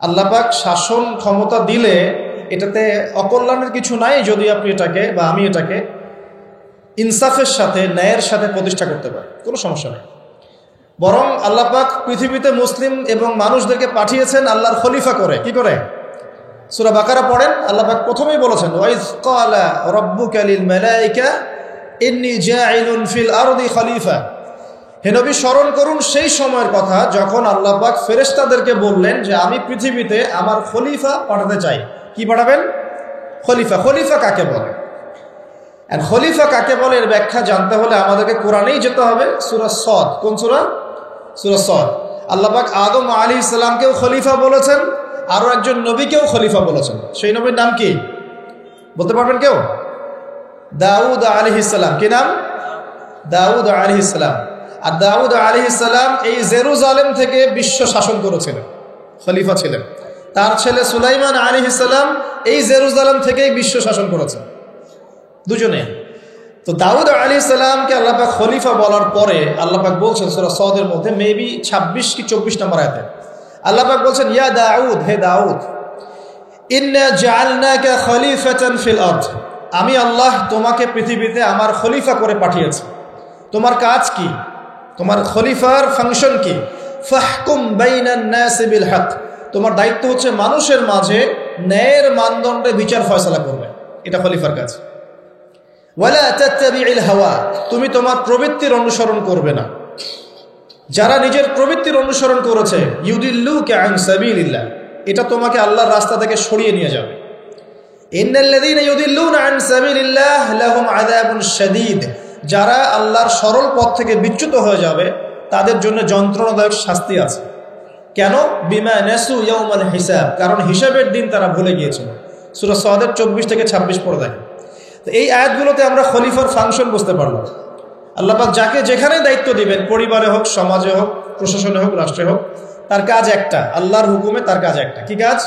আল্লাহ পাক শাসন ক্ষমতা দিলে এটাতে অকল্যাণের কিছু নাই, যদি আপনি এটাকে বা আমি এটাকে ইনসাফের সাথে, ন্যায়ের সাথে প্রতিষ্ঠা করতে পারি, কোনো সমস্যা নেই। বরং আল্লাহ পাক পৃথিবীতে মুসলিম এবং মানুষদেরকে পাঠিয়েছেন আল্লাহর খলিফা করে। কি করে? সূরা বাকারা পড়েন, আল্লাহ পাক প্রথমেই বলেছেন, ওয়াইজ ক্বালা রাব্বুকা লিল মালায়েকা ইন্নী জাইলুন ফিল আরদি খলিফা। হে নবী, স্মরণ করুন সেই সময়ের কথা যখন আল্লাহ পাক ফেরেশতাদেরকে বললেন যে আমি পৃথিবীতে আমার খলিফা পাঠাতে চাই। কি পাঠাবেন? খলিফা। খলিফা কাকে বলে? আর খলিফা কাকে বলে এর ব্যাখ্যা জানতে হলে আমাদেরকে কোরআনেই যেতে হবে। সূরা সদ। কোন সূরা? সূরা সদ। আল্লাহ পাক আদম আলাইহিস সালামকেও খলিফা বলেছেন, আরো একজন নবীকেও খলিফা বলেছেন। সেই নবীর নাম কি বলতে পারবেন কেউ? দাউদ আলাইহিস সালাম। কি নাম? দাউদ আলাইহিস সালাম। আর দাউদ আলাইহিস সালাম এই জেরুজালেম থেকে বিশ্ব শাসন করেছিলেন, খলিফা ছিলেন। তার ছেলে সুলাইমান আলাইহিস সালাম এই জেরুজালেম থেকেই বিশ্ব শাসন করেছেন, দুজনে। তো দাউদ আলাইহিস সালামকে আল্লাহ পাক খলিফা বলার পরে আল্লাহ পাক বলছেন সূরা সদের মধ্যে মেবি 26 কি 24 নম্বর আয়াতে আল্লাহ পাক বলছেন, ইয়া দাউদ, হে দাউদ, ইন্না জাআলনাকা খলিফাতান ফিল আরদ, আমি আল্লাহ তোমাকে পৃথিবীতে আমার খলিফা করে পাঠিয়েছি। তোমার কাজ কি? তোমার খলিফার ফাংশন কি? ফাহকুম বাইনান নাস বিল হক, তোমার দায়িত্ব হচ্ছে মানুষের মাঝে ন্যায়ের মানদণ্ডে বিচার ফয়সালা করবে, এটা খলিফার কাজ। ওয়ালা তাত্তাবিউল হাওয়া, তুমি তোমার প্রবৃত্তির অনুসরণ করবে না। যারা নিজের প্রবৃত্তির অনুসরণ করেছে, ইউদিল্লুকা আন সাবিলিল্লাহ, এটা তোমাকে আল্লাহর রাস্তা থেকে সরিয়ে নিয়ে যাবে। ইন্নাল্লাযীনা ইউদিল্লুনা আন সাবিলিল্লাহ লাহুম আযাবুন শাদীদ, যারা আল্লাহর সরল পথ থেকে বিচ্যুত হয়ে যাবে তাদের জন্য যন্ত্রণাদায়ক শাস্তি আছে। কেন? বিমা নাসু ইয়াউমাল হিসাব, কারণ হিসাবের দিন তারা ভুলে গিয়েছিল। সূরা সদের 24 থেকে 26 পড়ে দেখেন। তো এই আয়াতগুলোতে আমরা খলিফার ফাংশন বুঝতে পারলাম। আল্লাহ পাক যাকে যেখানে দায়িত্ব দিবেন, পরিবারে হোক, সমাজে হোক, প্রশাসনে হোক, রাষ্ট্রে হোক, তার কাজ একটা, আল্লাহর হুকুমে তার কাজ একটা। কি কাজ?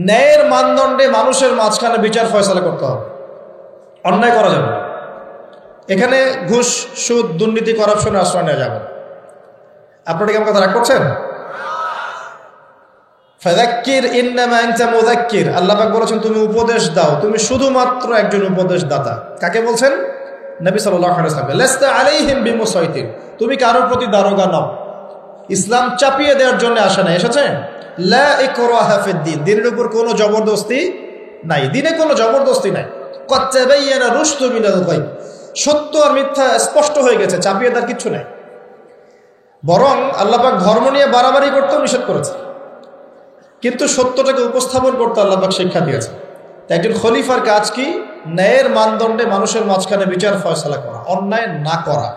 ন্যায়ের মানদণ্ডে মানুষের মাঝখানে বিচার ফয়সালা করতে হবে, অন্যায় করা যাবে না। এখানে ঘুষ, সুদ, দুর্নীতি, করাপশনের আশ্রয় নেওয়া যাবে না। আপনারা কি আমার কথা রাগ করছেন? ফাযাক্কির ইন্নামা আনতা মুযাক্কির, আল্লাহ পাক বলেছেন তুমি উপদেশ দাও, তুমি শুধুমাত্র একজন উপদেশদাতা। কাকে বলছেন? নবী সাল্লাল্লাহু আলাইহি ওয়াসাল্লাম। লাস্তা আলাইহিম বিমুসাইতির, তুমি কারোর প্রতি দারোগা নও। ইসলাম চাপিয়ে দেওয়ার জন্য আসে না, এসেছে লা ইকরাহা ফিদ-দীন, দ্বীনের উপর কোনো জবরদস্তি নাই, দ্বীনে কোনো জবরদস্তি নাই। ক্বাদ তাবায়্যানা রুশদু মিনাল গায়, সত্য আর মিথ্যা স্পষ্ট হয়ে গেছে, চাপিয়ে দেওয়ার কিছু নাই। বরং আল্লাহ পাক ধর্ম নিয়ে বাড়াবাড়ি করতেও নিষেধ করেছে, কিন্তু সত্যটাকে উপস্থাপন করতে আল্লাহ পাক শিক্ষা দিয়েছে। তাই একজন খলিফার কাজ কি? ন্যায়ের মানদণ্ডে মানুষের মাঝখানে বিচার ফয়সালা করা, অন্যায় না করা।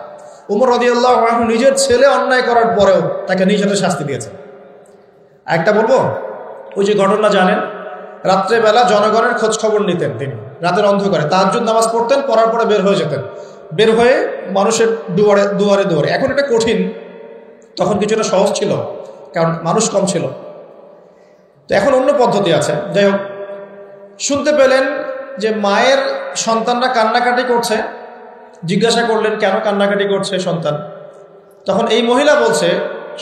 উমর রাদিয়াল্লাহু আনহু নিজের ছেলে অন্যায় করার পরেও তাকে নিজ হাতে শাস্তি দিয়েছেন। একটা বলবো, ওই যে ঘটনা জানেন, রাত্রেবেলা জনগণের খোঁজ খবর নিতেন তিনি, রাতের অন্ধকারে তাহাজ্জুদ নামাজ পড়তেন, পড়ার পরে বের হয়ে যেতেন, বের হয়ে মানুষের দুয়ারে দুয়ারে দুয়ারে। এখন এটা কঠিন, তখন কিছুটা সহজ ছিল কারণ মানুষ কম ছিল। তো এখন অন্য পদ্ধতি আছে। যাই হোক, শুনতে পেলেন যে মায়ের সন্তানরা কান্নাকাটি করছে, জিজ্ঞাসা করলেন কেন কান্নাকাটি করছে সন্তান। তখন এই মহিলা বলছে,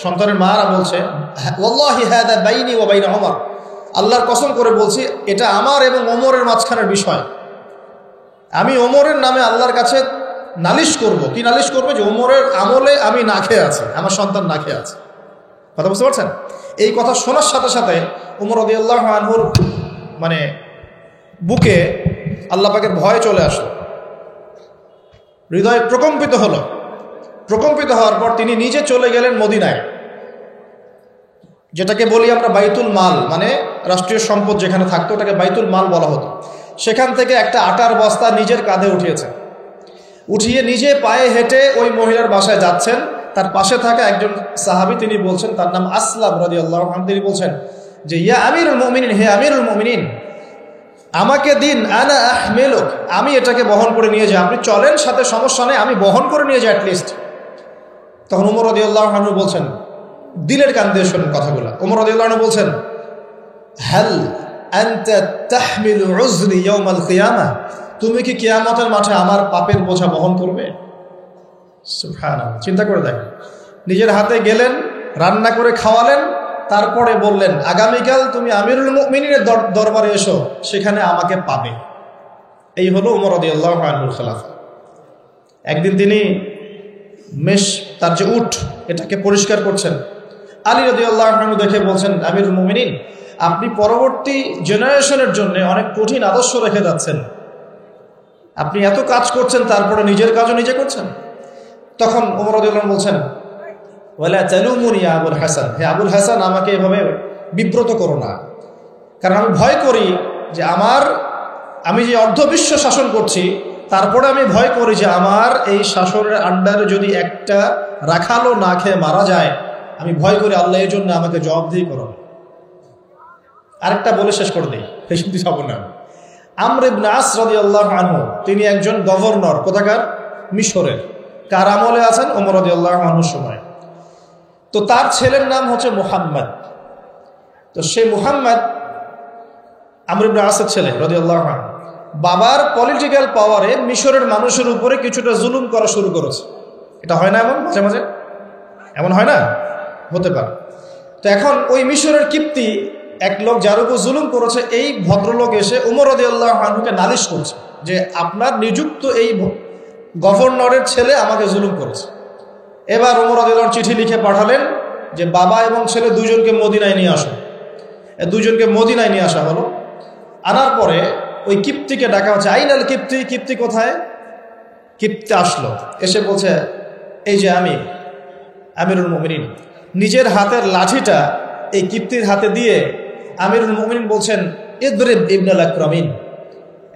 সন্তানের মারা বলছে, ওয়াল্লাহি হাযা বাইনি ওয়া বাইনা ওমর, আল্লাহর কসম করে বলছি এটা আমার এবং ওমরের মাঝখানের বিষয়। আমি ওমরের নামে আল্লাহর কাছে নালিশ করব। কি নালিশ করবে? যে ওমরের আমলে আমি না খেয়ে আছি, আমার সন্তান না খেয়ে আছে। কথা বুঝতে পারছেন? এই কথা শোনার সাথে সাথে ওমর রাদিয়াল্লাহু আনহুর মানে বুকে আল্লাহ পাকের ভয় চলে আসলো, হৃদয় প্রকম্পিত হলো। প্রকম্পিত হওয়ার পর তিনি নিজে চলে গেলেন মদিনায়, যেটাকে বলি আমরা বাইতুল মাল, মানে রাষ্ট্রীয় সম্পদ যেখানে থাকতো ওটাকে বাইতুল মাল বলা হতো। সেখান থেকে একটা আটার বস্তা নিজের কাঁধে উঠিয়েছেন, উঠিয়ে নিজে পায়ে হেঁটে ওই মহিলার বাসায় যাচ্ছেন। তার পাশে থাকা একজন সাহাবী, তিনি বলছেন, তার নাম আসলাম রাদিয়াল্লাহু আনহু, তিনি বলছেন যে ইয়া আমিরুল মুমিনিন, হে আমিরুল মুমিনিন, আমাকে দিন, আনা আহমিলুক, আমি এটাকে বহন করে নিয়ে যাই। আপনি চলেন সাথে, সমস্যা নেই, আমি বহন করে নিয়ে যাই অ্যাটলিস্ট। তখন ওমর রাদিয়াল্লাহু আনহু বলছেন, দিলের কান দিয়ে শোনেন কথাগুলো। ওমর রাদিয়াল্লাহু আনহু বলছেন, হাল আনতা তাহমিলু উযরি ইয়াউমাল কিয়ামাহ, তুমি কি কিয়ামতের মাঠে আমার পাপের বোঝা বহন করবে? সুবহানাল্লাহ, চিন্তা করে দেখেন। নিজের হাতে গেলেন, রান্না করে খাওয়ালেন, তারপরে বললেন, আগামীকাল তুমি আমিরুল মুমিনিনের দরবারে এসো, সেখানে আমাকে পাবে। এই হলো উমর রাদিয়াল্লাহু আনহুর খেলাফা। একদিন তিনি তার যে উট এটাকে পরিষ্কার করছেন, আলী রাদিয়াল্লাহু আনহু দেখে বলছেন, আমিরুল মুমিনিন, আপনি পরবর্তী জেনারেশনের জন্য অনেক কঠিন আদর্শ রেখে যাচ্ছেন। আপনি এত কাজ করছেন, তারপরে নিজের কাজও নিজে করছেন। তখন ওমর রাদিয়াল্লাহু আনহু বলছেন, ওয়ালা তালুমুনি ইয়া আবুল হাসান, হে আবুল হাসান, আমাকে এভাবে বিব্রত করো না, কারণ আমি ভয় করি যে আমি যে অর্ধবিশ্ব শাসন করছি, তারপরে আমি ভয় করি যে আমার এই শাসনের আন্ডারে যদি একটা রাখালও না খেয়ে মারা যায়, আমি ভয় করি আল্লাহ এই জন্য আমাকে জবাবদিহি করো। আরেকটা বলে শেষ করে দিই, বেশি যাব না। আমর ইবনে আস রাদিয়াল্লাহু আনহু, তিনি একজন গভর্নর, কোথাকার? মিশরের। কার আমলে আছেন? ওমর রাদিয়াল্লাহু আনহুর সময়। তো তার ছেলের নাম হচ্ছে মুহাম্মদ। তো সেই মুহাম্মদ আমর ইবনে আসের ছেলে রাদিয়াল্লাহু আনহু, বাবার পলিটিক্যাল পাওয়ারে মিশরের মানুষের উপরে কিছুটা জুলুম করা শুরু করেছে। এটা হয় না এমন মাঝে মাঝে? এমন হয় না? হতে পারে। তো এখন ওই মিশরের কিপ্তি এক লোক যার উপর জুলুম করেছে, এই ভদ্রলোক এসে ওমর রাদিয়াল্লাহু আনহুকে নালিশ করছে যে আপনার নিযুক্ত এই গভর্নরের ছেলে আমাকে জুলুম করেছে। এবার ওমর রাদিয়াল্লাহু আনহু চিঠি লিখে পাঠালেন যে বাবা এবং ছেলে দুজনকে মদিনায় নিয়ে আসো। দুজনকে মদিনায় নিয়ে আসা হলো। আনার পরে ওই কিপ্তিকে ডাকা হচ্ছে, আইনাল কিপ্তি, কিপ্তি কোথায়? কিপ্তি আসলো, এসে বলছে, এই যে আমি আমিরুল মুমিনিন। নিজের হাতের লাঠিটা এই কিপ্তির হাতে দিয়ে আমিরুল মুমিনিন বলছেন, ইদরিব ইবনুল আকরামিন,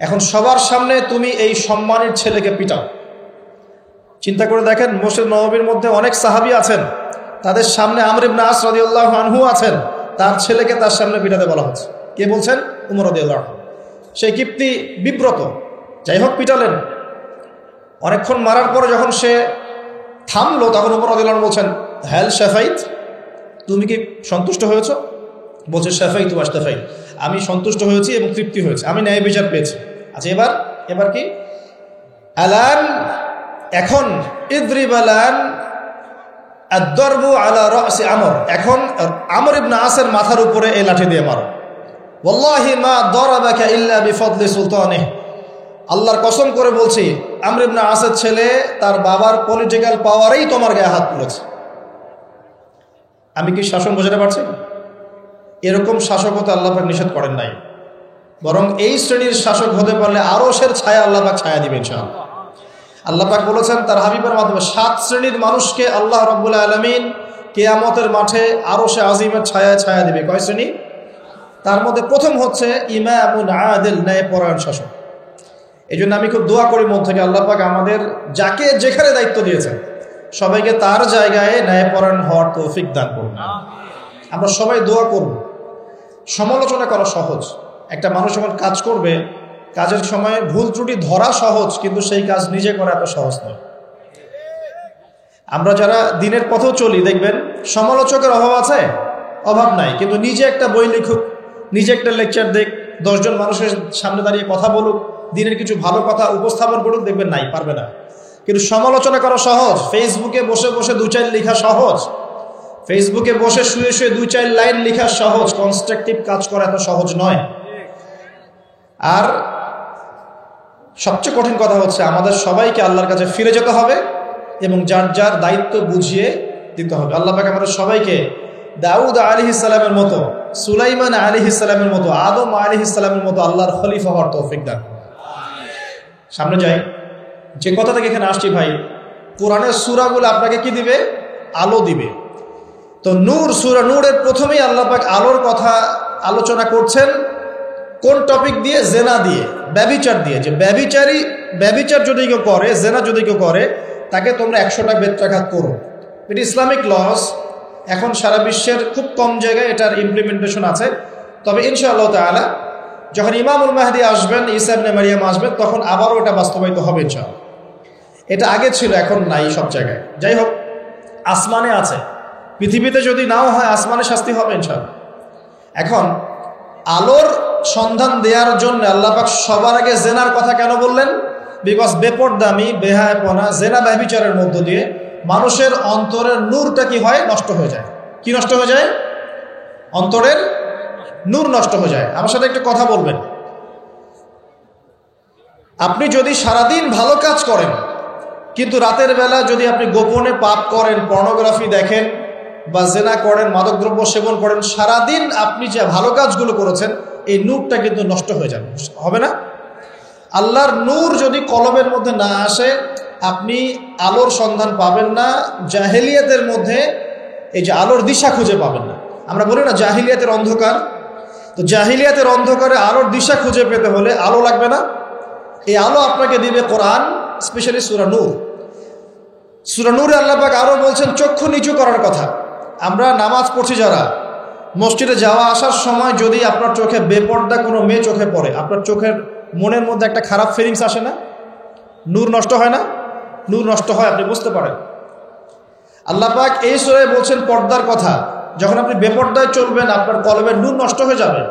এখন সবার সামনে তুমি এই সম্মানের ছেলেকে পিটাও। চিন্তা করে দেখেন, মসজিদ নববীর মধ্যে অনেক সাহাবী আছেন, তাদের সামনে আমর ইবনে আস রাদিয়াল্লাহু আনহু আছেন, তার ছেলেকে তার সামনে পিটাতে বলা হচ্ছে। কে বলছেন? উমর রাদিয়াল্লাহু আনহু। সেই কিপ্তি বিব্রত, যাই হোক পিটালেন। অনেকক্ষণ মারার পরে যখন সে থামলো, তখন উমর রাদিয়াল্লাহু আনহু বলছেন, হ্যাল শাফাইত, তুমি কি সন্তুষ্ট হয়েছ? বলছে, শাফাইত ওয়াশতাফাইত, আমি সন্তুষ্ট হয়েছি এবং তৃপ্তি হয়েছে, আমি ন্যায় বিচার পেয়েছি। আচ্ছা, এবার কি? আলান, এখন ইদরিব আলান আদ-দরবু আলা রাসি আমর, এখন আমর ইবনে আসের মাথার উপরে এই লাঠি দিয়ে মারো। ওয়াল্লাহি মা দরাবাকা ইল্লা বিফদলি সুলতানিহি, আল্লাহর কসম করে বলছি, আমর ইবনে আসের ছেলে তার বাবার পলিটিক্যাল পাওয়ারেই তোমার গায়ে হাত তুলেছে। আমি কি শাসন বোঝাতে পারছি? এরকম শাসকতা আল্লাহ পাক নিষেধ করেন নাই, বরং এই শ্রেণীর শাসক হতে পারলে আরশের ছায়া আল্লাহ পাক ছায়া দিবেন ইনশাআল্লাহ। আল্লাহ পাক বলেছেন তার হাবিবের মাধ্যমে, 7 শ্রেণীর মানুষকে আল্লাহ রাব্বুল আলামিন কিয়ামতের মাঠে আরশে আজিমের ছায়া ছায়া দিবে। কয় শ্রেণী? তার মধ্যে প্রথম হচ্ছে ইমামুন আদিল, ন্যায়পরায়ণ শাসক। এই জন্য আমি খুব দোয়া করি মন থেকে, আল্লাহ পাক আমাদের যাকে যেখানে দায়িত্ব দিয়েছেন সবাইকে তার জায়গায় ন্যায়পরায়ণ হওয়ার তৌফিক দান করুন। আমরা সবাই দোয়া করব। সমালোচনা করা সহজ, একটা মানুষ যখন কাজ করবে, কাজের সময় ভুল ত্রুটি ধরা সহজ, কিন্তু সেই কাজ নিজে করা এত সহজ নয়। আমরা যারা দিনের পথেও চলি, দেখবেন সমালোচকের অভাব আছে? অভাব নাই। কিন্তু নিজে একটা বই লিখুক, নিজে একটা লেকচার দেখ, 10 জন মানুষের সামনে দাঁড়িয়ে কথা বলুক, দিনের কিছু ভালো কথা উপস্থাপন করুক, দেখবেন নাই, পারবে না। কিন্তু সমালোচনা করা সহজ, ফেসবুকে বসে বসে 2-4 লেখা সহজ, ফেসবুকে বসে শুয়ে শুয়ে 2-4 লাইন লেখা সহজ, কনস্ট্রাকটিভ কাজ করা এত সহজ নয়। আর সবচেয়ে কঠিন কথা হচ্ছে, আমাদের সবাইকে আল্লাহর কাছে ফিরে যেতে হবে এবং যার যার দায়িত্ব বুঝিয়ে দিতে হবে। আল্লাহ পাক আমাদের সবাইকে দাউদ আলাইহিস সালামের মতো, সুলাইমান আলাইহিস সালামের মতো, আদম আলাইহিস সালামের মতো আল্লাহর খলিফা হওয়ার তৌফিক দান করুন। সামনে যাই। যে কথা থেকে এখানে আসছি ভাই, কোরআনের সূরাগুলো আপনাকে কি দিবে? আলো দিবে। তো নূর, সূরা নূরের প্রথমেই আল্লাহ পাক আলোর কথা আলোচনা করছেন। কোন টপিক দিয়ে? জেনা দিয়ে, ব্যভিচার দিয়ে। যে ব্যভিচার যদি কেউ করে, জেনা যদি কেউ করে, তাকে তোমরা 100টা বেত্রাঘাত করো। এটা ইসলামিক লস। এখন সারা বিশ্বের খুব কম জায়গায় এটার ইমপ্লিমেন্টেশন আছে। তবে ইনশাআল্লাহ তাআলা যখন ইমামুল মাহদি আসবেন, ঈসা ইবনে মারিয়াম আসবেন, তখন আবারও এটা বাস্তবায়িত হবে ইনশাআল্লাহ। এটা আগে ছিল, এখন নাই সব জায়গায়। যাই হোক, আসমানে আছে, পৃথিবীতে যদি নাও হয়, আসমানে শাস্তি হবে ইনশাআল্লাহ। এখন আলোর সন্ধান দেওয়ার জন্য আল্লাহ পাক সবার আগে জেনার কথা কেন বললেন? বিকজ বেপরদামি, বেহায়াপনা, জেনা ব্যভিচারের মধ্য দিয়ে মানুষের অন্তরের নূরটা কি হয়? নষ্ট হয়ে যায়। কি নষ্ট হয়ে যায়? অন্তরের নূর নষ্ট হয়ে যায়। আমার সাথে একটু কথা বলবেন। আপনি যদি সারাদিন ভালো কাজ করেন, কিন্তু রাতের বেলা যদি আপনি গোপনে পাপ করেন, পর্নোগ্রাফি দেখেন বা জেনা করেন, মাদকদ্রব্য সেবন করেন, সারাদিন আপনি যে ভালো কাজগুলো করেছেন এই নূরটা কিন্তু নষ্ট হয়ে যাবে, হবে না? আল্লাহর নূর যদি কলবের মধ্যে না আসে, আপনি আলোর সন্ধান পাবেন না। জাহেলিয়াতের মধ্যে এই যে আলোর দিশা খুঁজে পাবেন না। আমরা বলি না জাহিলিয়াতের অন্ধকার, তো জাহিলিয়াতের অন্ধকারে আলোর দিশা খুঁজে পেতে হলে আলো লাগবে না? এই আলো আপনাকে দিবে কোরআন, স্পেশালি সূরা নূর। সূরা নূরে আল্লাহ পাক আরো বলছেন চক্ষু নিচু করার কথা। আমরা নামাজ পড়ছি যারা, মসজিদে যাওয়া আসার সময় যদি আপনার চোখে বেপর্দা কোনো মেয়ে চোখে পড়ে, আপনার চোখের মনের মধ্যে একটা খারাপ ফিলিংস আসে না? নূর নষ্ট হয় না? নূর নষ্ট হয়, আপনি বুঝতে পারেন। আল্লাহ পাক এই সূরায় বলছেন পর্দার কথা। যখন আপনি বেপর্দায় চলবেন, আপনার কলবের নূর নষ্ট হয়ে যাবে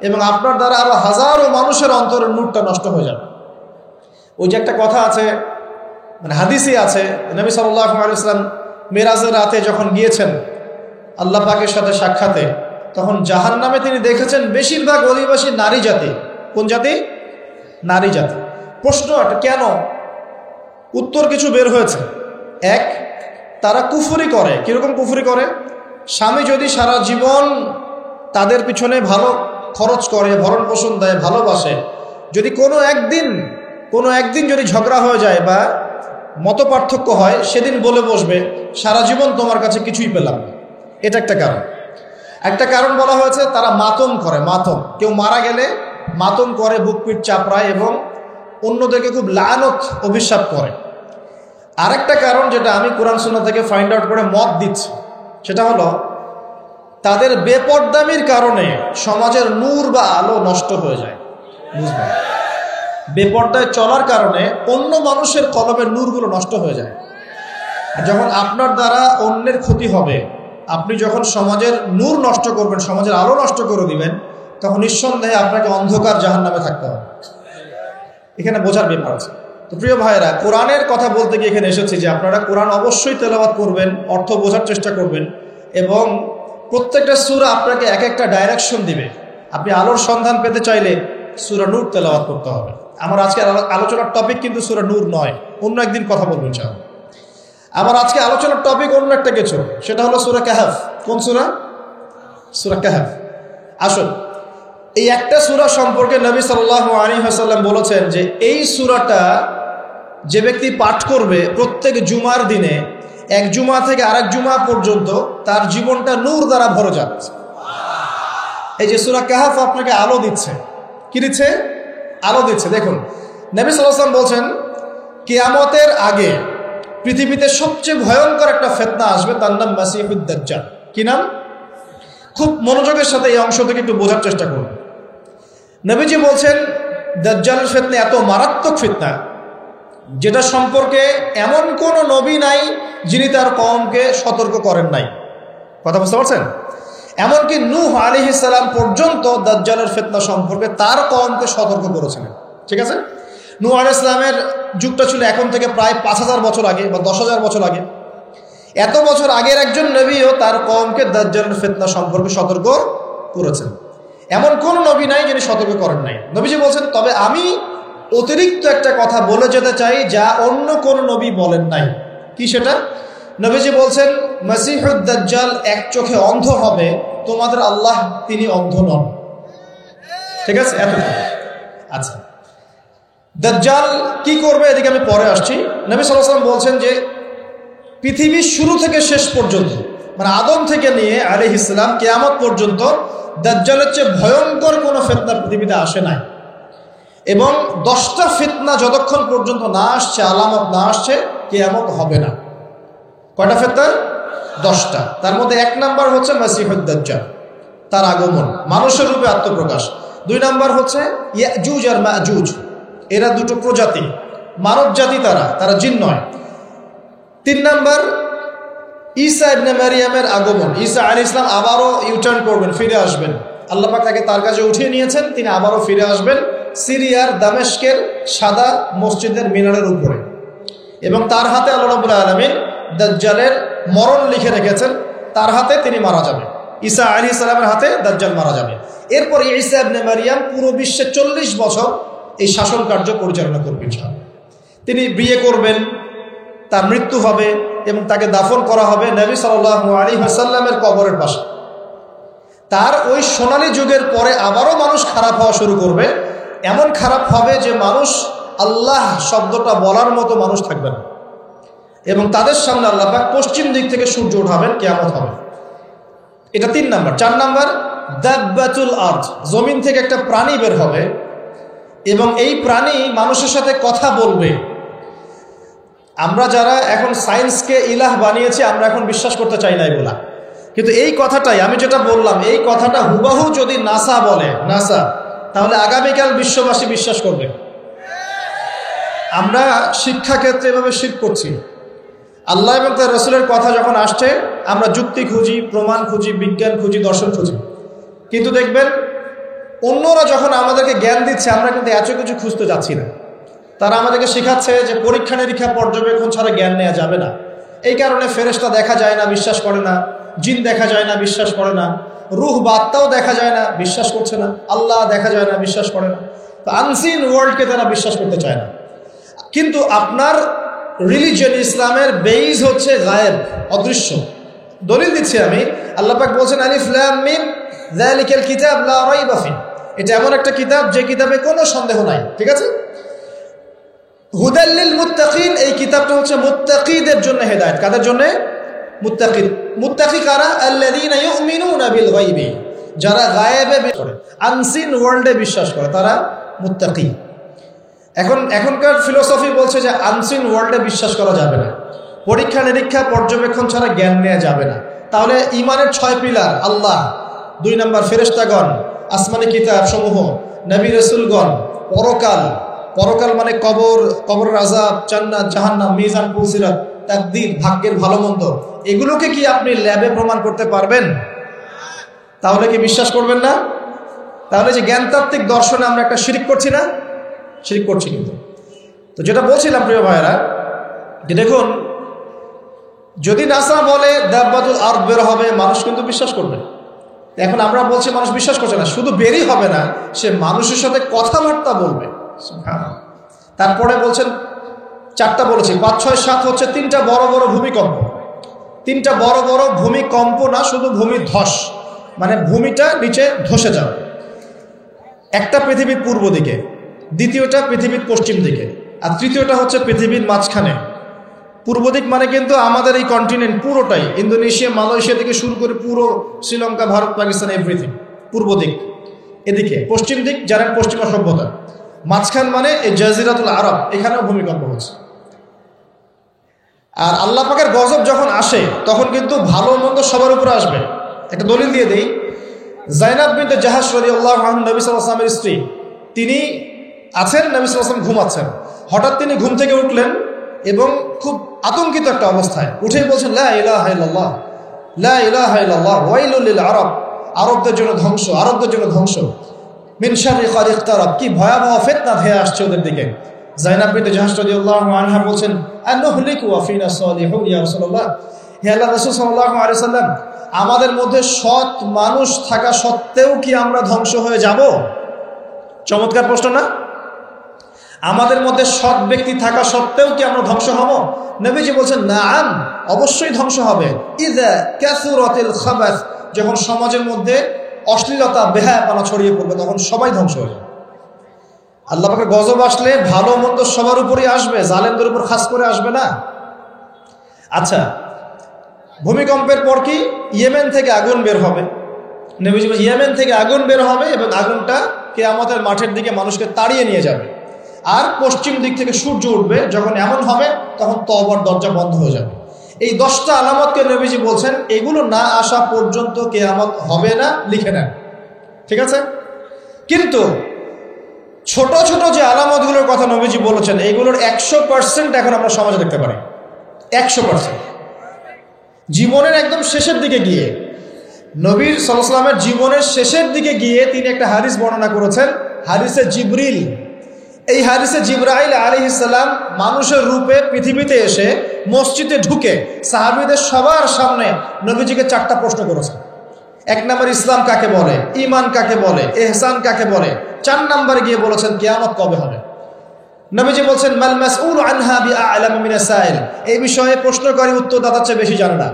এবং আপনার দ্বারা আরো হাজারো মানুষের অন্তরের নূরটা নষ্ট হয়ে যাবে। ওই যে একটা কথা আছে, মানে হাদিসই আছে, নবী সাল্লাল্লাহু আলাইহি ওয়াসাল্লাম মেরাজের রাতে যখন গিয়েছেন আল্লাহ পাকের সাথে সাক্ষাতে, তখন জাহান্নামে তিনি দেখেছেন বেশিরভাগ অধিবাসী নারী জাতি। কোন জাতি? নারী জাতি। প্রশ্ন একটা, কেন? উত্তর কিছু বের হয়েছে। এক, তারা কুফরি করে। কিরকম কুফরি করে? স্বামী যদি সারা জীবন তাদের পিছনে ভালো খরচ করে, ভরণ পোষণ দেয়, ভালোবাসে, যদি কোনো একদিন যদি ঝগড়া হয়ে যায় বা মত পার্থক্য হয়, সেদিন বলে বসবে সারা জীবন তোমার কাছে কিছুই পেলাম না। এটা একটা কারণ। একটা কারণ বলা হয়েছে তারা মাতম করে। মাতম, কেউ মারা গেলে মাতম করে, বুক পিঠ চাপড়ায় এবং অন্যদেরকে খুব লানত অভিশাপ করে। আরেকটা কারণ যেটা আমি কোরআন সুন্নাহ থেকে ফাইন্ড আউট করে মত দিচ্ছি, সেটা হলো তাদের বেপরদামির কারণে সমাজের নূর বা আলো নষ্ট হয়ে যায়। বুঝবেন, বেপর্দায় চলার কারণে অন্য মানুষের কলবের নূরগুলো নষ্ট হয়ে যায়। আর যখন আপনার দ্বারা অন্যের ক্ষতি হবে, আপনি যখন সমাজের নূর নষ্ট করবেন, সমাজের আলো নষ্ট করে দিবেন, তখন নিঃসন্দেহে আপনাকে অন্ধকার জাহান্নামে থাকতে হবে। এখানে বোঝার ব্যাপার আছে। তো প্রিয় ভাইয়েরা, কোরআনের কথা বলতে গিয়ে এখানে এসেছি যে আপনারা কোরআন অবশ্যই তেলাওয়াত করবেন, অর্থ বোঝার চেষ্টা করবেন এবং প্রত্যেকটা সূরা আপনাকে এক একটা ডাইরেকশন দিবে। আপনি আলোর সন্ধান পেতে চাইলে সূরা নূর তেলাওয়াত করতে হবে। আমার আজকে আলোচনার টপিক কিন্তু সূরা নূর নয়, অন্য একদিন কথা বলবেন ইনশাআল্লাহ। আমার আজকে আলোচনার টপিক অন্য একটা কিছু, সেটা হলো সূরা কাহফ। কোন সূরা? সূরা কাহফ। আসুন, এই একটা সূরা সম্পর্কে নবী সাল্লাল্লাহু আলাইহি ওয়াসাল্লাম বলেছেন যে এই সূরাটা যে ব্যক্তি পাঠ করবে প্রত্যেক জুমার দিনে, এক জুমা থেকে আরেক জুমা পর্যন্ত তার জীবনটা নূর দ্বারা ভরে যাচ্ছে। এই যে সূরা কাহফ আপনাকে আলো দিচ্ছে। কি দিচ্ছে? আলো দিচ্ছে। দেখুন, নবী সাল্লাল্লাহু আলাইহি ওয়াসাল্লাম বলছেন কিয়ামতের আগে পৃথিবীতে সবচেয়ে ভয়ঙ্কর একটা ফিতনা আসবে, তার নাম মাসিহুদ দাজ্জাল। কি নাম? খুব মনোযোগের সাথে এই অংশ থেকে একটু বোঝার চেষ্টা করুন। নবীজি বলছেন দাজ্জালের ফিতনা এত মারাত্মক ফিতনা, যেটা সম্পর্কে এমন কোন নবী নাই যিনি তার কওমকে সতর্ক করেন নাই। কথা বুঝতে পারছেন? এমনকি নূহ আলাইহিস সালাম পর্যন্ত দাজ্জালের ফিতনা সম্পর্কে তার কওমকে সতর্ক করেছিলেন। ঠিক আছে? নূহ আলাইহিস সালামের যুগটা ছিল এখন থেকে প্রায় 5000 বছর আগে বা 10,000 বছর আগে। এত বছর আগের একজন নবীও তার কওমকে দাজ্জালের ফিতনা সম্পর্কে সতর্ক করেছেন। এমন কোন নবী নাই যিনি সতর্ক করেন নাই। নবীজি বলছেন, তবে আমি অতিরিক্ত একটা কথা বলে যেতে চাই যা অন্য কোন নবী বলেন নাই। কি সেটা? নবীজি বলছেন মাসিহুদ দাজ্জাল এক চোখে অন্ধ হবে, তোমাদের আল্লাহ তিনি অন্ধ নন। ঠিক আছে? এতটুকু। আচ্ছা, দাজ্জাল কি করবে এদিকে আমি পরে আসছি। নবী সাল্লাল্লাহু আলাইহি ওয়াসাল্লাম বলছেন যে পৃথিবীর শুরু থেকে শেষ পর্যন্ত, মানে আদম থেকে নিয়ে আলাইহিস সালাম কিয়ামত পর্যন্ত দাজ্জালের চেয়ে ভয়ঙ্কর কোনো ফিতনা পৃথিবীতে আসে নাই। এবং 10টা ফিতনা যতক্ষণ পর্যন্ত না আসছে, আলামত না আসছে, কিয়ামত হবে না। কয়টা ফিতনা? 10টা। তার মধ্যে 1 নাম্বার হচ্ছে মাসিহুদ দাজ্জাল, তার আগমন, মানুষের রূপে আত্মপ্রকাশ। 2 নাম্বার হচ্ছে ইয়াজুজ আর মাজুজ, এরা দুটো প্রজাতি, মানব জাতি, তারা জিন নয়। 3 নাম্বার ঈসা ইবনে মারিয়ামের আগমন। ঈসা আলাইহিস সালাম আবারও ইউটার্ন করবেন, ফিরে আসবেন। আল্লাহ পাক তাকে তার কাছে উঠিয়ে নিয়েছেন, তিনি আবারও ফিরে আসবেন সিরিয়ার দামেস্কের সাদা মসজিদের মিনারের উপরে, এবং তার হাতে আল্লাহ রাব্বুল আলামিন দাজ্জালের মরণ লিখে রেখেছেন, তার হাতে তিনি মারা যাবেন। ঈসা আলাইহিস সালামের হাতে দাজ্জাল মারা যাবে। এরপর ঈসা ইবনে মারইয়াম পুরো বিশ্বে 40 বছর এই শাসন কার্য পরিচালনা করবেন। তিনি বিয়ে করবেন, তার মৃত্যু হবে এবং তাকে দাফন করা হবে নবী সাল্লাল্লাহু আলাইহি ওয়াসাল্লামের কবরের পাশে। তার ওই সোনালী যুগের পরে আবারও মানুষ খারাপ হওয়া শুরু করবে। এমন খারাপ হবে যে মানুষ আল্লাহ শব্দটা বলার মতো মানুষ থাকবে না, এবং তাদের সামনে আল্লাহ পাক পশ্চিম দিক থেকে সূর্য উঠাবেন, কিয়ামত হবে। এটা 3 নাম্বার। 4 নাম্বার, দাব্বাতুল আরদ, জমিন থেকে একটা প্রাণী বের হবে এবং এই প্রাণী মানুষের সাথে কথা বলবে। আমরা যারা এখন সায়েন্সকে ইলাহ বানিয়েছি, আমরা এখন বিশ্বাস করতে চাই না এগুলা, কিন্তু এই কথাটাই আমি যেটা বললাম, এই কথাটা হুবাহু যদি নাসা বলে, নাসা, তাহলে আগামীকাল বিশ্ববাসী বিশ্বাস করবে। আমরা শিক্ষাক্ষেত্রে এভাবে শিরক করছি। আল্লাহ এবং তার রাসূলের কথা যখন আসছে, আমরা যুক্তি খুঁজি, প্রমাণ খুঁজি, বিজ্ঞান খুঁজি, দর্শন খুঁজি, কিন্তু দেখবেন অন্যরা যখন আমাদেরকে জ্ঞান দিচ্ছে, আমরা কিন্তু এত কিছু খুঁজতে যাচ্ছি না। তারা আমাদেরকে শেখাচ্ছে যে পরীক্ষা নিরীক্ষা পর্যবেক্ষণ ছাড়া জ্ঞান নেওয়া যাবে না। এই কারণে ফেরেশতা দেখা যায় না, বিশ্বাস করে না। জিন দেখা যায় না, বিশ্বাস করে না। রূহ বা আত্মাও দেখা যায় না, বিশ্বাস করছে না। আল্লাহ দেখা যায় না, বিশ্বাস করে না। তো আনসিন ওয়ার্ল্ডকে তারা বিশ্বাস করতে চায় না। কিন্তু আপনার রিলিজিয়ন ইসলামের বেইজ হচ্ছে গায়েব, অদৃশ্য। দলিল দিচ্ছি আমি, আল্লাহ পাক বলছেন আলিফ লাম মিম যালিকাল কিতাব লা রাইবা ফিহ, এটা এমন একটা কিতাব যে কিতাবে কোনো সন্দেহ নাই। ঠিক আছে? হুদাল লিল মুত্তাকিন, এই কিতাবটা হচ্ছে মুত্তাকিদের জন্য হেদায়েত। কাদের জন্য? মুত্তাকি। মুত্তাকি কারা? আল্লাযীনা ইউমিনুনা বিল গায়বি, যারা গায়েবে বিশ্বাস করে, আনসিন ওয়ার্ল্ডে বিশ্বাস করে, তারা মুত্তাকি। এখনকার ফিলোসফি বলছে যে আনসিন ওয়ার্ল্ডে বিশ্বাস করা যাবে না, পরীক্ষা নিরীক্ষা পর্যবেক্ষণ ছাড়া জ্ঞান নেওয়া যাবে না। তাহলে ঈমানের 6 পিলার, আল্লাহ, 2 নাম্বার ফেরেশতাগণ, আসমানি কিতাব সমূহ, নবী রাসূলগণ, পরকাল, পরকাল মানে কবর, কবরের আযাব, জান্নাত জাহান্নাম, মিজান পুলসিরাত, তাকদীর, ভাগ্যের ভালো মন্দ, এগুলোকে কি আপনি ল্যাবে প্রমাণ করতে পারবেন? তাহলে কি বিশ্বাস করবেন না? তাহলে যে জ্ঞানতাত্ত্বিক দর্শনে আমরা একটা শিরক করছি না? শিরক করছি। কিন্তু তো যেটা বলছিলাম প্রিয় ভাইয়েরা, যে দেখুন, যদি নাসা বলে দাব্বাতুল আরদ বের হবে, মানুষ কিন্তু বিশ্বাস করবে। এখন আমরা বলছি মানুষ বিশ্বাস করছে না, শুধু বেরই হবে না, সে মানুষের সাথে কথাবার্তা বলবে। তারপরে বলছেন 4টা বলেছি, 5, 6, 7 হচ্ছে 3টা বড় বড় ভূমিকম্প। 3টা বড় বড় ভূমিকম্প না, শুধু ভূমি ধস, মানে ভূমিটা নিচে ধসে যাবে। একটা পৃথিবীর পূর্ব দিকে, দ্বিতীয়টা পৃথিবীর পশ্চিম দিকে, আর তৃতীয়টা হচ্ছে পৃথিবীর মাঝখানে। পূর্ব দিক মানে কিন্তু আমাদের এই কন্টিনেন্ট পুরোটাই, ইন্দোনেশিয়া, মালয়েশিয়া থেকে শুরু করে পুরো শ্রীলঙ্কা, ভারত, পাকিস্তান, এভরিথিং পূর্ব দিক। এদিকে পশ্চিম দিক, যারা পশ্চিমা সভ্যতা। মাঝখান মানে এই জাজিরাতুল আরব, এখানেও ভূমিকম্প হচ্ছে। আর আল্লাহ পাকের গজব যখন আসে, তখন কিন্তু ভালো মন্দ সবার উপরে আসবে। একটা দলিল দিয়ে দেই, যায়েনাব বিনতে জাহাশ রাদিয়াল্লাহু আনহা, নবী সাল্লাল্লাহু আলাইহি ওয়াসাল্লামের স্ত্রী, তিনি আছেন, নবী সাল্লাল্লাহু আলাইহি ওয়াসাল্লাম ঘুমাচ্ছেন। হঠাৎ তিনি ঘুম থেকে উঠলেন এবং খুব আতঙ্কিত একটা অবস্থায় উঠেই বলছেন, লা ইলাহা ইল্লাল্লাহ, লা ইলাহা ইল্লাল্লাহ, ওয়াইলুল লিল আরব, আরবদের জন্য ধ্বংস, আরবদের জন্য ধ্বংস। মিন শাররি ক্বাদ ইখতারাব, কি ভয়াবহ ফিতনা ধেয়ে আসছে ওদের দিকে। যায়েনাব বিনতে জাহাশ রাদিয়াল্লাহু আনহা বলছেন, আনুহলিকু ওয়া ফিনা সালিহুন ইয়া রাসূলুল্লাহ, হে আল্লাহর রাসূল সাল্লাল্লাহু আলাইহি ওয়াসাল্লাম, আমাদের মধ্যে সৎ মানুষ থাকা সত্ত্বেও কি আমরা ধ্বংস হয়ে যাব? চমৎকার প্রশ্ন না? আমাদের মধ্যে সৎ ব্যক্তি থাকা সত্ত্বেও কি আমরা ধ্বংস হব? নবীজি বলছেন, নাআম, অবশ্যই ধ্বংস হবে। ইযা কাসুরাতিল খাবাস, যখন সমাজের মধ্যে অশ্লীলতা, বেহায়াপনা ছড়িয়ে পড়বে, তখন সবাই ধ্বংস হয়ে যাবে। আল্লাহ পাকের গজব আসলে ভালো মন্দ সবার উপরই আসবে, জালেমদের উপর খাস করে আসবে না। আচ্ছা, ভূমিকম্পের পর কি? ইয়েমেন থেকে আগুন বের হবে। নবীজি বলেন, ইয়েমেন থেকে আগুন বের হবে এবং আগুনটা কিয়ামতের মাঠের দিকে মানুষকে তাড়িয়ে নিয়ে যাবে। আর পশ্চিম দিক থেকে সূর্য উঠবে। যখন এমন হবে, তখন তওবার দরজা বন্ধ হয়ে যাবে। এই 10টা আলামতকে নবীজি বলছেন, এগুলো না আসা পর্যন্ত কিয়ামত হবে না, লিখে নেন। ঠিক আছে? কিন্তু ছোট ছোট যে আলামতগুলোর কথা নবীজি বলেছেন, এইগুলোর 100% এখন আমরা সমাজে দেখতে পারি। 100%। জীবনের একদম শেষের দিকে গিয়ে, নবী সাল্লাল্লাহু আলাইহি ওয়াসাল্লামের জীবনের শেষের দিকে গিয়ে তিনি একটা হাদিস বর্ণনা করেছেন, হাদিসে জিবরিল। এই হাদিসে জিবরাইল আলাইহিস সালাম মানুষের রূপে পৃথিবীতে এসে মসজিদে ঢুকে সাহাবীদের সবার সামনে নবীজিকে 4টা প্রশ্ন করেছেন। এক নম্বর ইসলাম কাকে বলে, ঈমান কাকে বলে, ইহসান কাকে বলে। 4 নম্বরে গিয়ে বলেছেন কিয়ামত কবে হবে। নবীজি বলছেন মাল মাসউল আনহা বিআ'লামু মিনাস সাইল, এই বিষয়ে প্রশ্নকারী উত্তরদাতার চেয়ে বেশি জানে না,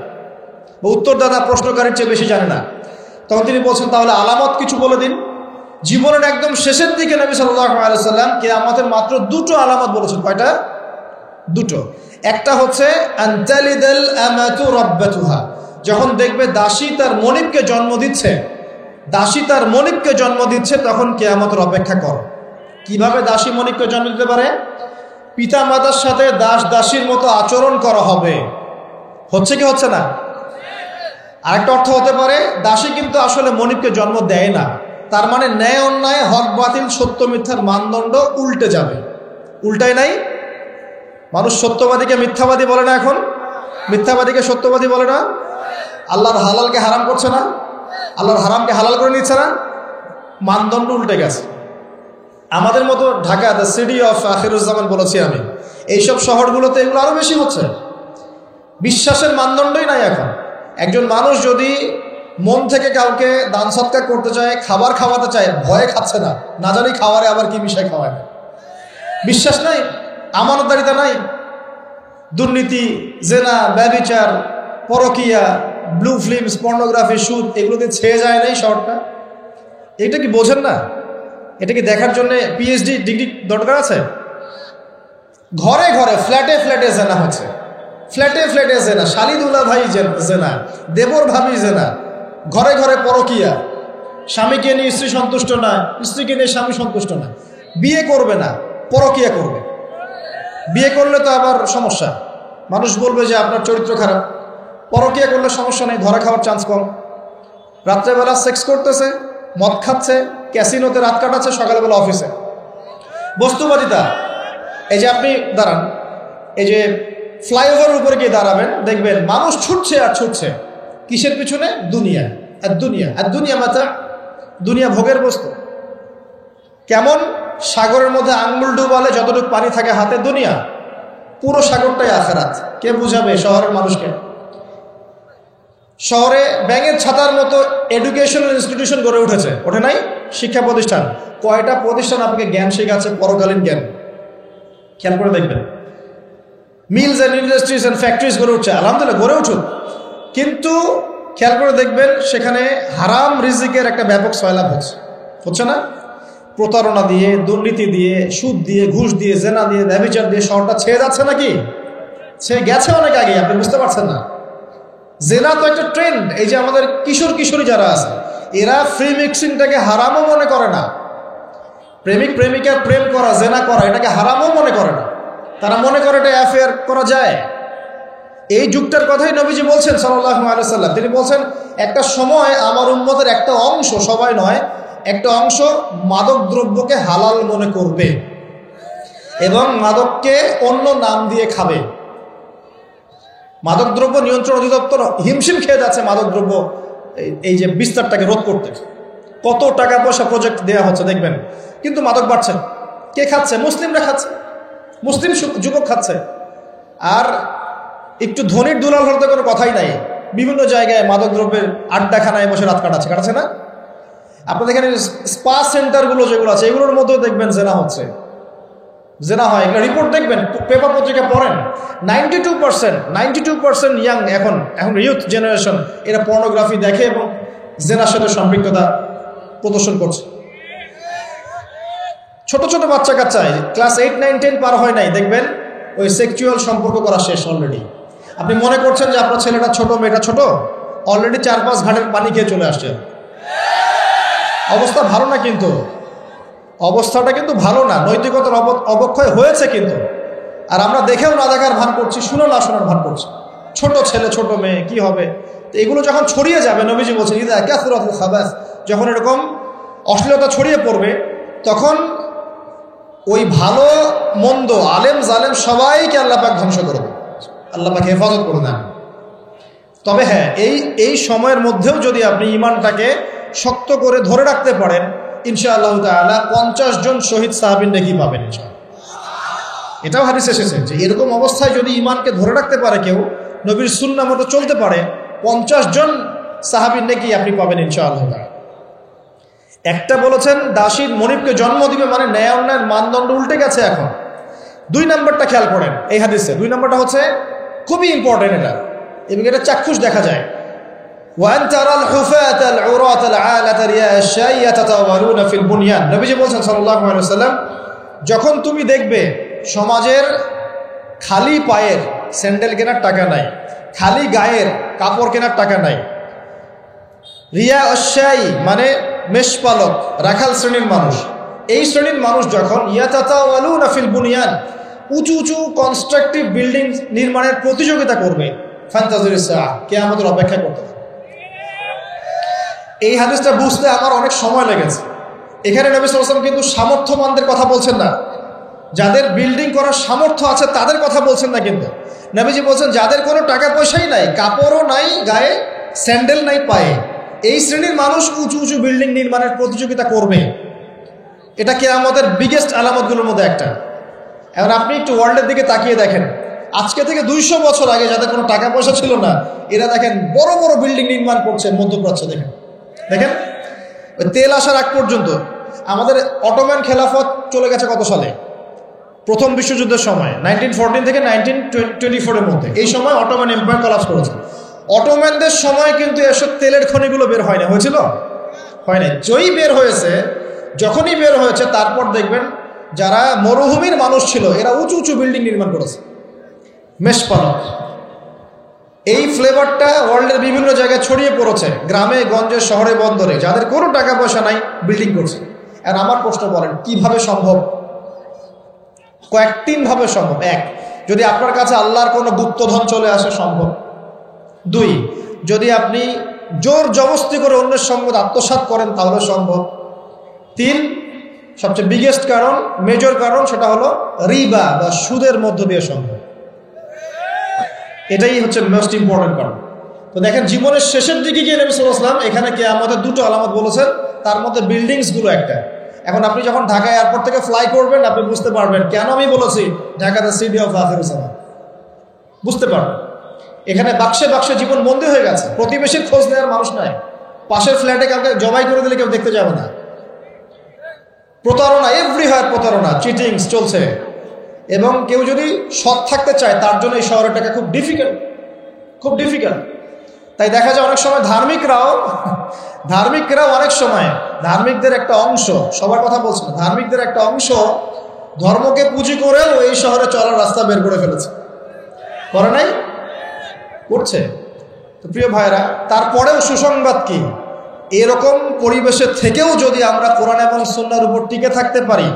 বা উত্তরদাতা প্রশ্নকারীর চেয়ে বেশি জানে না। তখন তিনি বলছেন তাহলে আলামত কিছু বলে দিন। জীবনের একদম শেষের দিকে নবী সাল্লাল্লাহু আলাইহি ওয়াসাল্লাম কিয়ামতের মাত্র 2টো আলামত বলেছেন। কয়টা? 2টো। একটা হচ্ছে আনতালিদাল আমাতু রাব্বাতুহা, যখন দেখবে দাসী তার মনিবকে জন্ম দিচ্ছে, দাসী তার মনিবকে জন্ম দিচ্ছে, তখন কিয়ামতের অপেক্ষা করো। কিভাবে দাসী মনিবকে জন্ম দিতে পারে? পিতা মাতার সাথে দাস দাসীর মতো আচরণ করা হবে। হচ্ছে কি হচ্ছে না? আরেকটা অর্থ হতে পারে দাসী কিন্তু আসলে মনিবকে জন্ম দেয় না, তার মানে ন্যায় অন্যায়, হক বাতিল, সত্য মিথ্যার মানদণ্ড উল্টে যাবে। উল্টাই নাই? মানুষ সত্যবাদীকে মিথ্যাবাদী বলে না, এখন মিথ্যাবাদীকে সত্যবাদী বলে না। আল্লাহর হালালকে হারাম করছে না, আল্লাহর হারামকে হালাল করে নিচ্ছে না, মানদণ্ড উল্টে গেছে। আমাদের মতো Dhaka, the city of Akhiruzzaman বলেছি আমি, এইসব শহরগুলোতে এগুলো আরো বেশি হচ্ছে। বিশ্বাসের মানদণ্ডই নাই এখন। একজন মানুষ যদি মন থেকে কাউকে দান সৎকার করতে চায়, খাবার খাওয়াতে চায়, ভয়ে খাচ্ছে না, না জানি খাবারে আবার কি মিশায় খাওয়ায় না। বিশ্বাস নাই, আমানতদারিতা নাই, দুর্নীতি, জেনা, ব্যভিচার, পরকিয়া, ব্লু ফিল্মস, পর্নোগ্রাফি, সুদ, এগুলোতে ছেয়ে যায় নাই শহরটা। এটা কি বোঝেন না? এটা কি দেখার জন্য পিএইচডি ডিগ্রি দরকার আছে? ঘরে ঘরে, ফ্ল্যাটে ফ্ল্যাটে জেনা হচ্ছে, ফ্ল্যাটে ফ্ল্যাটে জেনা, শালিদুল্লাহ ভাই জেনা, দেবর ভাবি জেনা, ঘরে ঘরে পরকিয়া, স্বামীকে নিয়ে স্ত্রী সন্তুষ্ট না, স্ত্রীকে নিয়ে স্বামী সন্তুষ্ট না, বিয়ে করবে না, পরকিয়া করবে। বিয়ে করলে তো আবার সমস্যা, মানুষ বলবে যে আপনার চরিত্র খারাপ। পরকিয়া করলে সমস্যা নেই, ধরা খাওয়ার চান্স কম। রাত্রেবেলা সেক্স করতেছে, মদ খাচ্ছে, ক্যাসিনোতে রাত কাটাচ্ছে, সকালবেলা অফিসে। বস্তুবাদিতা। এই যে আপনি দাঁড়ান, এই যে ফ্লাইওভারের উপরে গিয়ে দাঁড়াবেন, দেখবেন মানুষ ছুটছে আর ছুটছে কিসের পিছনে? দুনিয়া। আর দুনিয়া, আর দুনিয়া মাতা, দুনিয়া ভোগের বস্তু। কেমন? সাগরের মধ্যে আঙ্গুল ডুবালে যতটুকু পানি থাকে হাতে, দুনিয়া। পুরো সাগরটাই আখিরাত। কে বুঝাবে শহরের মানুষকে? শহরে ব্যাঙের ছাতার মতো এডুকেশনাল ইনস্টিটিউশন গড়ে উঠেছে, ওঠে নাই? শিক্ষা প্রতিষ্ঠান। কয়টা প্রতিষ্ঠান আপনাকে জ্ঞান শেখাচ্ছে, পরকালীন জ্ঞান? খেয়াল করে দেখবেন। Mills and industries and factories গড়ে উঠছে, আলহামদুলিল্লাহ গড়ে উঠুক, কিন্তু খেয়াল করে দেখবেন সেখানে হারাম রিজিকের একটা ব্যাপক সয়লাভ হচ্ছে না? প্রতারণা দিয়ে, দুর্নীতি দিয়ে, সুদ দিয়ে, ঘুষ দিয়ে, জেনা দিয়ে, ব্যভিচার দিয়ে শহরটা ছেয়ে যাচ্ছে নাকি? ছেয়ে গেছে অনেক আগে, আপনি বুঝতে পারছেন না। জেনা তো একটা ট্রেন্ড। এই যে আমাদের কিশোর কিশোরী যারা আছে, এরা ফ্রি মিক্সিংটাকে হারামও মনে করে না। প্রেমিক প্রেমিকার প্রেম করা, জেনা করা, এটাকে হারামও মনে করে না। তারা মনে করে এটা অ্যাফেয়ার করা যায়। এই যুগটার কথাই নবীজি বলছেন সাল্লাল্লাহু আলাইহি ওয়াসাল্লাম। তিনি বলছেন একটা সময় আমার উম্মতের একটা অংশ, সবাই নয়, একটা অংশ মাদক দ্রব্যকে হালাল মনে করবে এবং মাদককে অন্য নাম দিয়ে খাবে। মাদকদ্রব্য নিয়ন্ত্রণ অধিদপ্তর হিমশিম খেয়ে যাচ্ছে মাদকদ্রব্য এই যে বিস্তারটাকে রোধ করতে। কত টাকা পয়সা প্রজেক্ট দেওয়া হচ্ছে দেখবেন, কিন্তু মাদক বাড়ছে। কে খাচ্ছে? মুসলিমরা খাচ্ছে, মুসলিম যুবক খাচ্ছে। আর একটু ধনীর দুলাল হতে কোনো কথাই নাই, বিভিন্ন জায়গায় মাদকদ্রব্যের আড্ডাখানায় বসে রাত কাটাচ্ছে না? আপনাদের এখানে স্পা সেন্টারগুলো যেগুলো আছে, এগুলোর মধ্যেও দেখবেন জেনা হচ্ছে, জেনা হয়। এগুলো রিপোর্ট দেখবেন, পেপার পত্রিকা পড়েন। 92% ইয়াং, এখন ইউথ জেনারেশন, এরা পর্নোগ্রাফি দেখে এবং জেনার সাথে সম্পৃক্ততা প্রদর্শন করছে। ছোট ছোট বাচ্চা কাচ্চায় ক্লাস 8, 9, 10 পার হয় নাই, দেখবেন ওই সেক্সুয়াল সম্পর্ক করা শেষ অলরেডি। আপনি মনে করছেন যে আপনার ছেলেটা ছোট, মেয়েটা ছোট, অলরেডি 4-5 ঘাটের পানি খেয়ে চলে আসছে। অবস্থা ভালো না, কিন্তু অবস্থাটা কিন্তু ভালো না, নৈতিকতার অবক্ষয় হয়েছে কিন্তু। আর আমরা দেখেও না দেখার ভান করছি, শুনে না শোনার ভান করছি। ছোট ছেলে, ছোট মেয়ে, কি হবে? তো এগুলো যখন ছড়িয়ে যাবে, নবীজি বলছেন ইদা কাসরাতুল খাবাস, যখন এরকম অশ্লীলতা ছড়িয়ে পড়বে, তখন ওই ভালো মন্দ, আলেম জালেম সবাইকে আল্লাহ পাক ধ্বংস করবে, আল্লাহ পাক হেফাজত করে দেন। তবে হ্যাঁ, এই সময়ের মধ্যেও যদি আপনি ঈমানটাকে শক্ত করে ধরে রাখতে পারেন, ইনশাআল্লাহ তাআলা 50 জন শহীদ সাহাবীর নেকি পাবেন ইনশাআল্লাহ। এটাও হাদিস এসেছে যে এরকম অবস্থায় যদি ঈমানকে ধরে রাখতে পারে কেউ, নবীর সুন্নাহ মতো চলতে পারে, 50 জন সাহাবীর নেকি আপনি পাবেন ইনশাআল্লাহ। একটা বলেছেন দাসীর মনিবকে জন্ম দিবে, মানে ন্যায় অন্যায়ের মানদণ্ড উল্টে গেছে এখন। 2 নম্বরটা খেয়াল করেন এই হাদিসে, 2 নম্বরটা হচ্ছে খুবই ইম্পর্টেন্ট এটা, এবং এটা চাক্ষুষ দেখা যায়। ওয়ান তারাল হুফাতাল উরাতাল আলাতা রিয়াশাই ইয়াতাতাওয়ালুনা ফিল বুনয়ান, নবীজি বলেছেন সাল্লাল্লাহু আলাইহি ওয়াসাল্লাম, যখন তুমি দেখবে সমাজের খালি পায়ের স্যান্ডেল কেনার টাকা নাই, খালি গায়ের কাপড় কেনার টাকা নাই, রিয়া অশ্বাই মানে মেষপালক রাখাল শ্রেণীর মানুষ, এই শ্রেণীর মানুষ যখন ইয়াতাতাওয়ালুনা ফিল বুনয়ান উঁচু উঁচু কনস্ট্রাকটিভ বিল্ডিং নির্মাণের প্রতিযোগিতা করবে, ফান্তাজিরিস সাআহ কিয়ামতের অপেক্ষা করতে। এই হাদিসটা বুঝতে আমার অনেক সময় লেগেছে। এখানে নবী সাল্লাল্লাহু আলাইহি ওয়াসাল্লাম কিন্তু সামর্থ্যবানদের কথা বলছেন না, যাদের বিল্ডিং করার সামর্থ্য আছে তাদের কথা বলছেন না, কিন্তু নবীজি বলছেন যাদের কোনো টাকা পয়সাই নাই, কাপড়ও নাই গায়ে, স্যান্ডেল নাই পায়ে, এই শ্রেণীর মানুষ উঁচু উঁচু বিল্ডিং নির্মাণের প্রতিযোগিতা করবে। এটা কিয়ামতের বিগেস্ট আলামতগুলোর মধ্যে একটা। এখন আপনি একটু ওয়ার্ল্ডের দিকে তাকিয়ে দেখেন, আজকে থেকে 200 বছর আগে যাদের কোনো টাকা পয়সা ছিল না, এরা দেখেন বড় বড় বিল্ডিং নির্মাণ করছে মধ্যপ্রাচ্যে। দেখেন দেখেন তেল আসার আগ পর্যন্ত আমাদের অটোম্যান খেলাফত চলে গেছে কত সালে? প্রথম বিশ্বযুদ্ধের সময় 1914 থেকে 1924 মধ্যে, এই সময় অটোম্যান এম্পায়ার কলাপস করেছে। অটোম্যানদের সময় কিন্তু এসব তেলের খনিগুলো বের হয় না, হয়েছিল? হয় না। বের হয়েছে, যখনই বের হয়েছে তারপর দেখবেন যারা মরুভূমির মানুষ ছিল এরা উঁচু উঁচু বিল্ডিং নির্মাণ করেছে, মেষপালক। এই ফ্লেভারটা ওয়ার্ল্ডের বিভিন্ন জায়গায় ছড়িয়ে পড়েছে, গ্রামে গঞ্জে শহরে বন্দরে, যাদের কোনো টাকা পয়সা নাই বিল্ডিং করছে। আর আমার প্রশ্ন, বলেন কিভাবে সম্ভব? কয়েকটিভাবে সম্ভব। 1, যদি আপনার কাছে আল্লাহর কোনো গুপ্তধন চলে আসে সম্ভব। 2, যদি আপনি জোর জবস্তি করে অন্যের সম্পদ আত্মসাৎ করেন তাহলে সম্ভব। 3, সবচেয়ে বিগেস্ট কারণ, মেজর কারণ, সেটা হলো রিবা বা সুদের মধ্য দিয়ে সম্ভব। এটাই হচ্ছে মোস্ট ইম্পর্টেন্ট কারণ। তো দেখেন জীবনের শেষের দিকে গিয়ে নবী সাল্লাল্লাহু আলাইহি ওয়াসাল্লাম এখানে কিয়ামতের 2টো আলামত বলেছেন, তার মধ্যে বিল্ডিংসগুলো একটা। এখন আপনি যখন ঢাকা এয়ারপোর্ট থেকে ফ্লাই করবেন আপনি বুঝতে পারবেন কেন আমি বলেছি ঢাকা দ্য সিটি অফ আখিরুজ জামান, বুঝতে পারবেন। এখানে বাক্সে বাক্সে জীবন বন্দী হয়ে গেছে, প্রতিবেশীর খোঁজ নেওয়ার মানুষ নাই, পাশের ফ্ল্যাটে কাউকে জবাই করে দিলে কেউ দেখতে যাবে না, প্রতারণা, এভরিহার প্রতারণা, চিটিংস চলছে। এবং কেউ যদি সৎ থাকতে চায় তার জন্য এই শহরের টাকা খুব ডিফিকাল্ট, খুব ডিফিকাল্ট। তাই দেখা যায় অনেক সময় ধার্মিকরাও অনেক সময়, ধার্মিকদের একটা অংশ, সবার কথা বলছে না, ধার্মিকদের একটা অংশ ধর্মকে পুঁজি করেও এই শহরে চলার রাস্তা বের করে ফেলেছে, করে নাই? করছে। তো প্রিয় ভাইরা, তারপরেও সুসংবাদ কি? এরকম পরিবেশে থেকেও যদি আমরা কোরআন এবং সুন্নাহর উপর টিকে থাকতে পারি,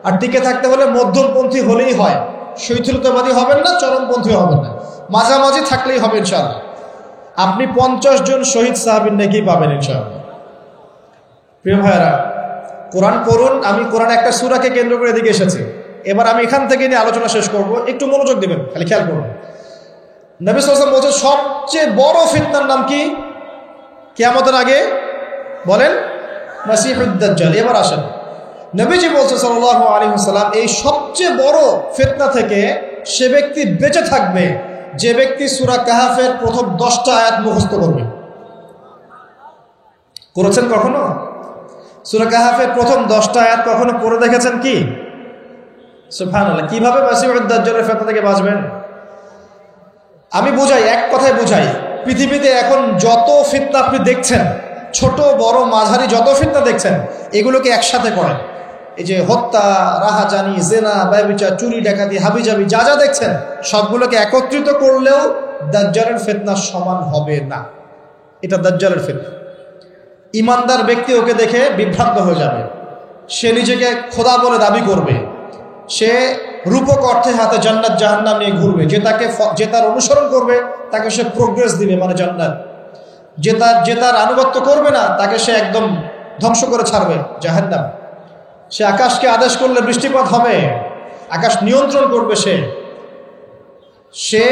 আর টিকে থাকতে হলে মধ্যমপন্থী হলেই হয়, শৈথিলতাবাদী হবেন না, চরমপন্থী হবেন না, মাঝামাঝি থাকলেই হবে ইনশাআল্লাহ। আপনি 50 জন শহীদ সাহাবীর নেকি পাবেন ইনশাআল্লাহ। প্রিয় ভাইরা, কোরআন পড়ুন। আমি কোরআন একটা সূরাকে কেন্দ্র করে দিকে এসেছি, এবার আমি এখান থেকে নিয়ে আলোচনা শেষ করব, একটু মনোযোগ দিবেন, খালি খেয়াল করুন। নবী সাল্লাল্লাহু আলাইহি ওয়াসাল্লাম বলছেন সবচেয়ে বড় ফিতনার নাম কি কিয়ামতের আগে? বলেন, মাসিহুদ দাজ্জাল। এবার আসেন, নবীজি বলছেন সাল্লাল্লাহু আলাইহি ওয়াসাল্লাম এই সবচেয়ে বড় ফিতনা থেকে সে ব্যক্তি বেঁচে থাকবে যে ব্যক্তি সূরা কাহাফের প্রথম 10টা আয়াত মুখস্থ করবে। করেছেন কখনো? সূরা কাহাফের প্রথম 10টা আয়াত কখনো পড়ে দেখেছেন কি? সুবহানাল্লাহ। কিভাবে মাসিহুদ দাজ্জালের ফিতনা থেকে বাঁচবেন? আমি বুঝাই, এক কথায় বুঝাই, পৃথিবীতে এখন যত ফিতনা আপনি দেখছেন, ছোট বড় মাঝারি যত ফিতনা দেখছেন, এগুলোকে একসাথে করেন। এই যে হত্যা, রাহাজানি, জেনা, ব্যভিচার, চুরি, ডাকাতি, হাবিজাবি যা যা দেখছেন সবগুলোকে একত্রিত করলেও দাজ্জালের ফিতনা সমান হবে না। এটা দাজ্জালের ফিতনা। ইমানদার ব্যক্তি ওকে দেখে বিভ্রান্ত হয়ে যাবে, সে নিজেকে খোদা বলে দাবি করবে, সে রূপক অর্থে হাতে জান্নাত জাহান্নাম নিয়ে ঘুরবে, যে তার অনুসরণ করবে তাকে সে প্রোগ্রেস দিবে, মানে জান্নাত। যে তার আনুগত্য করবে না তাকে সে একদম ধ্বংস করে ছাড়বে, জাহান্নাম। সে আকাশকে আদেশ করলে বৃষ্টিপাত হবে, আকাশ নিয়ন্ত্রণ করবে। সে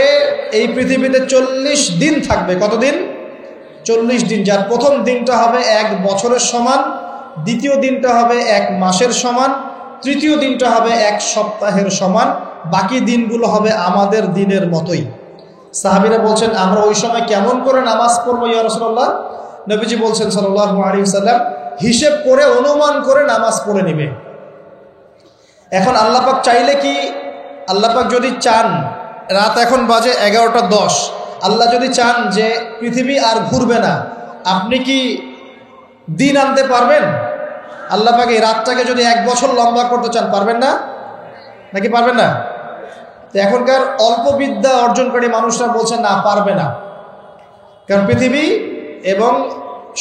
এই পৃথিবীতে 40 দিন থাকবে। কতদিন? 40 দিন। যার প্রথম দিনটা হবে 1 বছরের সমান, দ্বিতীয় দিনটা হবে 1 মাসের সমান, তৃতীয় দিনটা হবে 1 সপ্তাহের সমান, বাকি দিনগুলো হবে আমাদের দিনের মতোই। সাহাবীরা বলছেন, আমরা ওই সময় কেমন করে নামাজ পড়বো ইয়া রাসূলুল্লাহ? নবীজি বলছেন সাল্লাল্লাহু আলাইহি ওয়াসাল্লাম, হিসেব করে অনুমান করে নামাজ পড়ে নিবে। এখন আল্লাহ পাক চাইলে কি, আল্লাহ পাক যদি চান, রাত এখন বাজে 11:10, আল্লাহ যদি চান যে পৃথিবী আর ঘুরবে না, আপনি কি দিন আনতে পারবেন? আল্লাহ পাক এই রাতটাকে যদি 1 বছর লম্বা করতে চান, পারবেন না? নাকি পারবেন না? তো এখনকার অল্প বিদ্যা অর্জনকারী মানুষরা বলছেন না, পারবে না, কারণ পৃথিবী এবং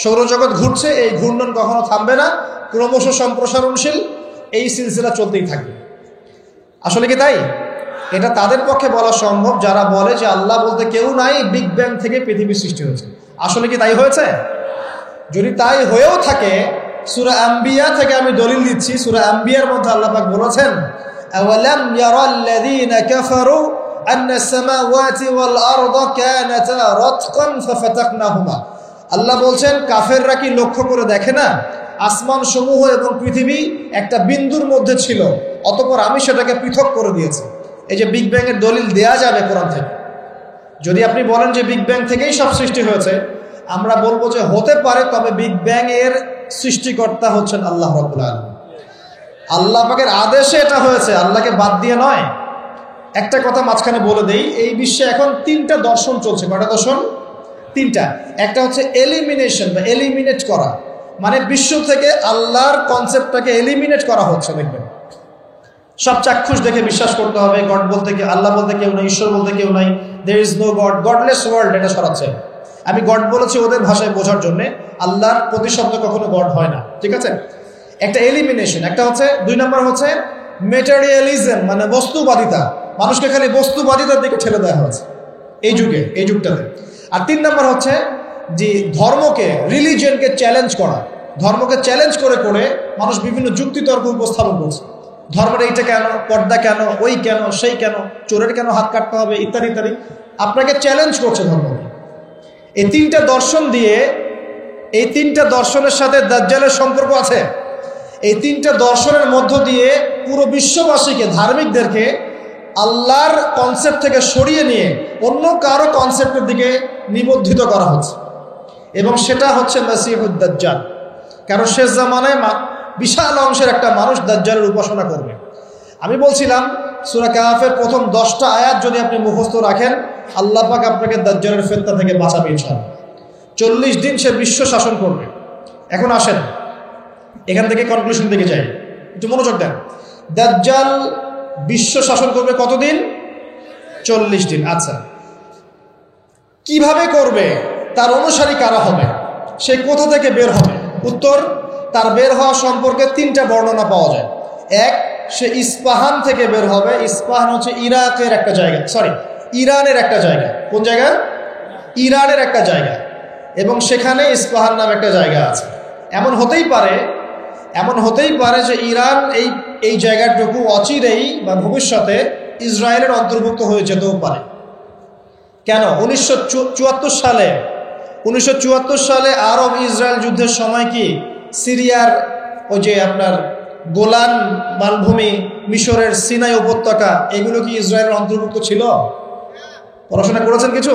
সৌরজগৎ ঘুরছে, এই ঘূর্ণন কখনো থামবে না, ক্রমশ সম্প্রসারণশীল, এই সিলসিলা চলতেই থাকবে। আসলে কি তাই? এটা তাদের পক্ষে বলা সম্ভব যারা বলে যে আল্লাহ বলতে কেউ নাই, বিগ ব্যাং থেকে পৃথিবী সৃষ্টি হয়েছে। আসলে কি তাই হয়েছে? যদি তাই হয়েও থাকে, সূরা আম্বিয়া থেকে আমি দলিল দিচ্ছি। সূরা আম্বিয়ার মধ্যে আল্লাহ পাক বলেছেন, আওয়ালাম ইয়ারাল্লাযীনা কাফারু আন্নাস সামাওয়াতি ওয়াল আরদা কানাতা রাতকান ফাফাতাকনাহুমা। আল্লাহ বলছেন, কাফেররা কি লক্ষ্য করে দেখে না আসমান সমূহ এবং পৃথিবী একটা বিন্দুর মধ্যে ছিল, অতঃপর আমি সেটাকে পৃথক করে দিয়েছি। এই যে বিগ ব্যাং এর দলিল দেয়া যাবে কোরআন থেকে। যদি আপনি বলেন যে বিগ ব্যাং থেকেই সব সৃষ্টি হয়েছে, আমরা বলবো যে হতে পারে, তবে বিগ ব্যাং এর সৃষ্টিকর্তা হচ্ছেন আল্লাহ রাব্বুল আলামিন। আল্লাহ পাকের আদেশে এটা হয়েছে, আল্লাহকে বাদ দিয়ে নয়। একটা কথা মাঝখানে বলে দেই, এই বিশ্বে এখন 3টা দর্শন চলছে। কয়টা দর্শন? 3টা। একটা হচ্ছে এলিমিনেশন বা এলিমিনেট করা, মানে বিশ্ব থেকে আল্লাহর কনসেপ্টটাকে এলিমিনেট করা হচ্ছে। দেখবেন সব চাক্ষুষ দেখে বিশ্বাস করতে হবে গড বলতে, আল্লাহ বলতে কেউ নাই, ঈশ্বর বলতে কেউ নাই, there is no god, godless world, এটা সরাচ্ছে। আমি গড বলেছি ওদের ভাষায় বোঝার জন্য, আল্লাহর প্রতিশব্দ কখনো গড হয় না, ঠিক আছে? একটা এলিমিনেশন। একটা হচ্ছে 2 নম্বর হচ্ছে মেটেরিয়ালিজম, মানে বস্তুবাদিতা। মানুষকে খালি বস্তুবাদিতার দিকে ঠেলে দেওয়া হয়েছে এই যুগে, এই যুগটাতে। আর 3 নম্বর হচ্ছে যে ধর্মকে, রিলিজিয়নকে চ্যালেঞ্জ করা। ধর্মকে চ্যালেঞ্জ করে করে মানুষ বিভিন্ন যুক্তিতর্ক উপস্থাপন করছে। ধর্মের এইটা কেন, পর্দা কেন, ওই কেন, সেই কেন, চোরের কেন হাত কাটতে হবে, ইত্যাদি ইত্যাদি। আপনাকে চ্যালেঞ্জ করছে ধর্মকে। এই 3টা দর্শন দিয়ে, এই 3টা দর্শনের সাথে দাজ্জালের সম্পর্ক আছে। এই 3টা দর্শনের মধ্য দিয়ে পুরো বিশ্ববাসীকে, ধার্মিকদেরকে আল্লাহর কনসেপ্ট থেকে সরিয়ে নিয়ে অন্য কারো কনসেপ্টের দিকে নিবদ্ধিত করা হচ্ছে, এবং সেটা হচ্ছে মাসিহুদ দাজ্জাল। কারণ শেষ জামানায় বিশাল অংশের একটা মানুষ দাজ্জালের উপাসনা করবে। আমি বলছিলাম সূরা কাহফের প্রথম 10টা আয়াত যদি আপনি মুখস্থ রাখেন, আল্লাহ পাক আপনাকে দাজ্জালের ফিতনা থেকে বাঁচাবে ইনশাআল্লাহ। 40 দিন সে বিশ্ব শাসন করবে। এখন আসেন এখান থেকে কনক্লুশন দিকে যাই, একটু মনোযোগ দেন। দাজ্জাল বিশ্ব শাসন করবে কতদিন? 40 দিন। আচ্ছা, কিভাবে করবে? তার অনুসারী কারা হবে? সে কোথা থেকে বের হবে? উত্তর, তার বের হওয়া সম্পর্কে 3টা বর্ণনা পাওয়া যায়। এক, সে ইস্পাহান থেকে বের হবে। ইস্পাহান হচ্ছে ইরাকের একটা জায়গা, ইরানের একটা জায়গা। কোন জায়গা? ইরানের একটা জায়গা, এবং সেখানে ইস্পাহান নামে একটা জায়গা আছে। এমন হতেই পারে যে ইরান এই জায়গাটুকু অচিরেই বা ভবিষ্যতে ইসরায়েলের অন্তর্ভুক্ত হয়ে যেতেও পারে। কেন? 1974 সালে আরব ইসরায়েল যুদ্ধের সময় কি সিরিয়ার ওই যে আপনার গোলান মালভূমি, মিশরের সিনাই উপত্যকা, এগুলো কি ইসরায়েলের অন্তর্ভুক্ত ছিল? পড়াশোনা করেছেন কিছু?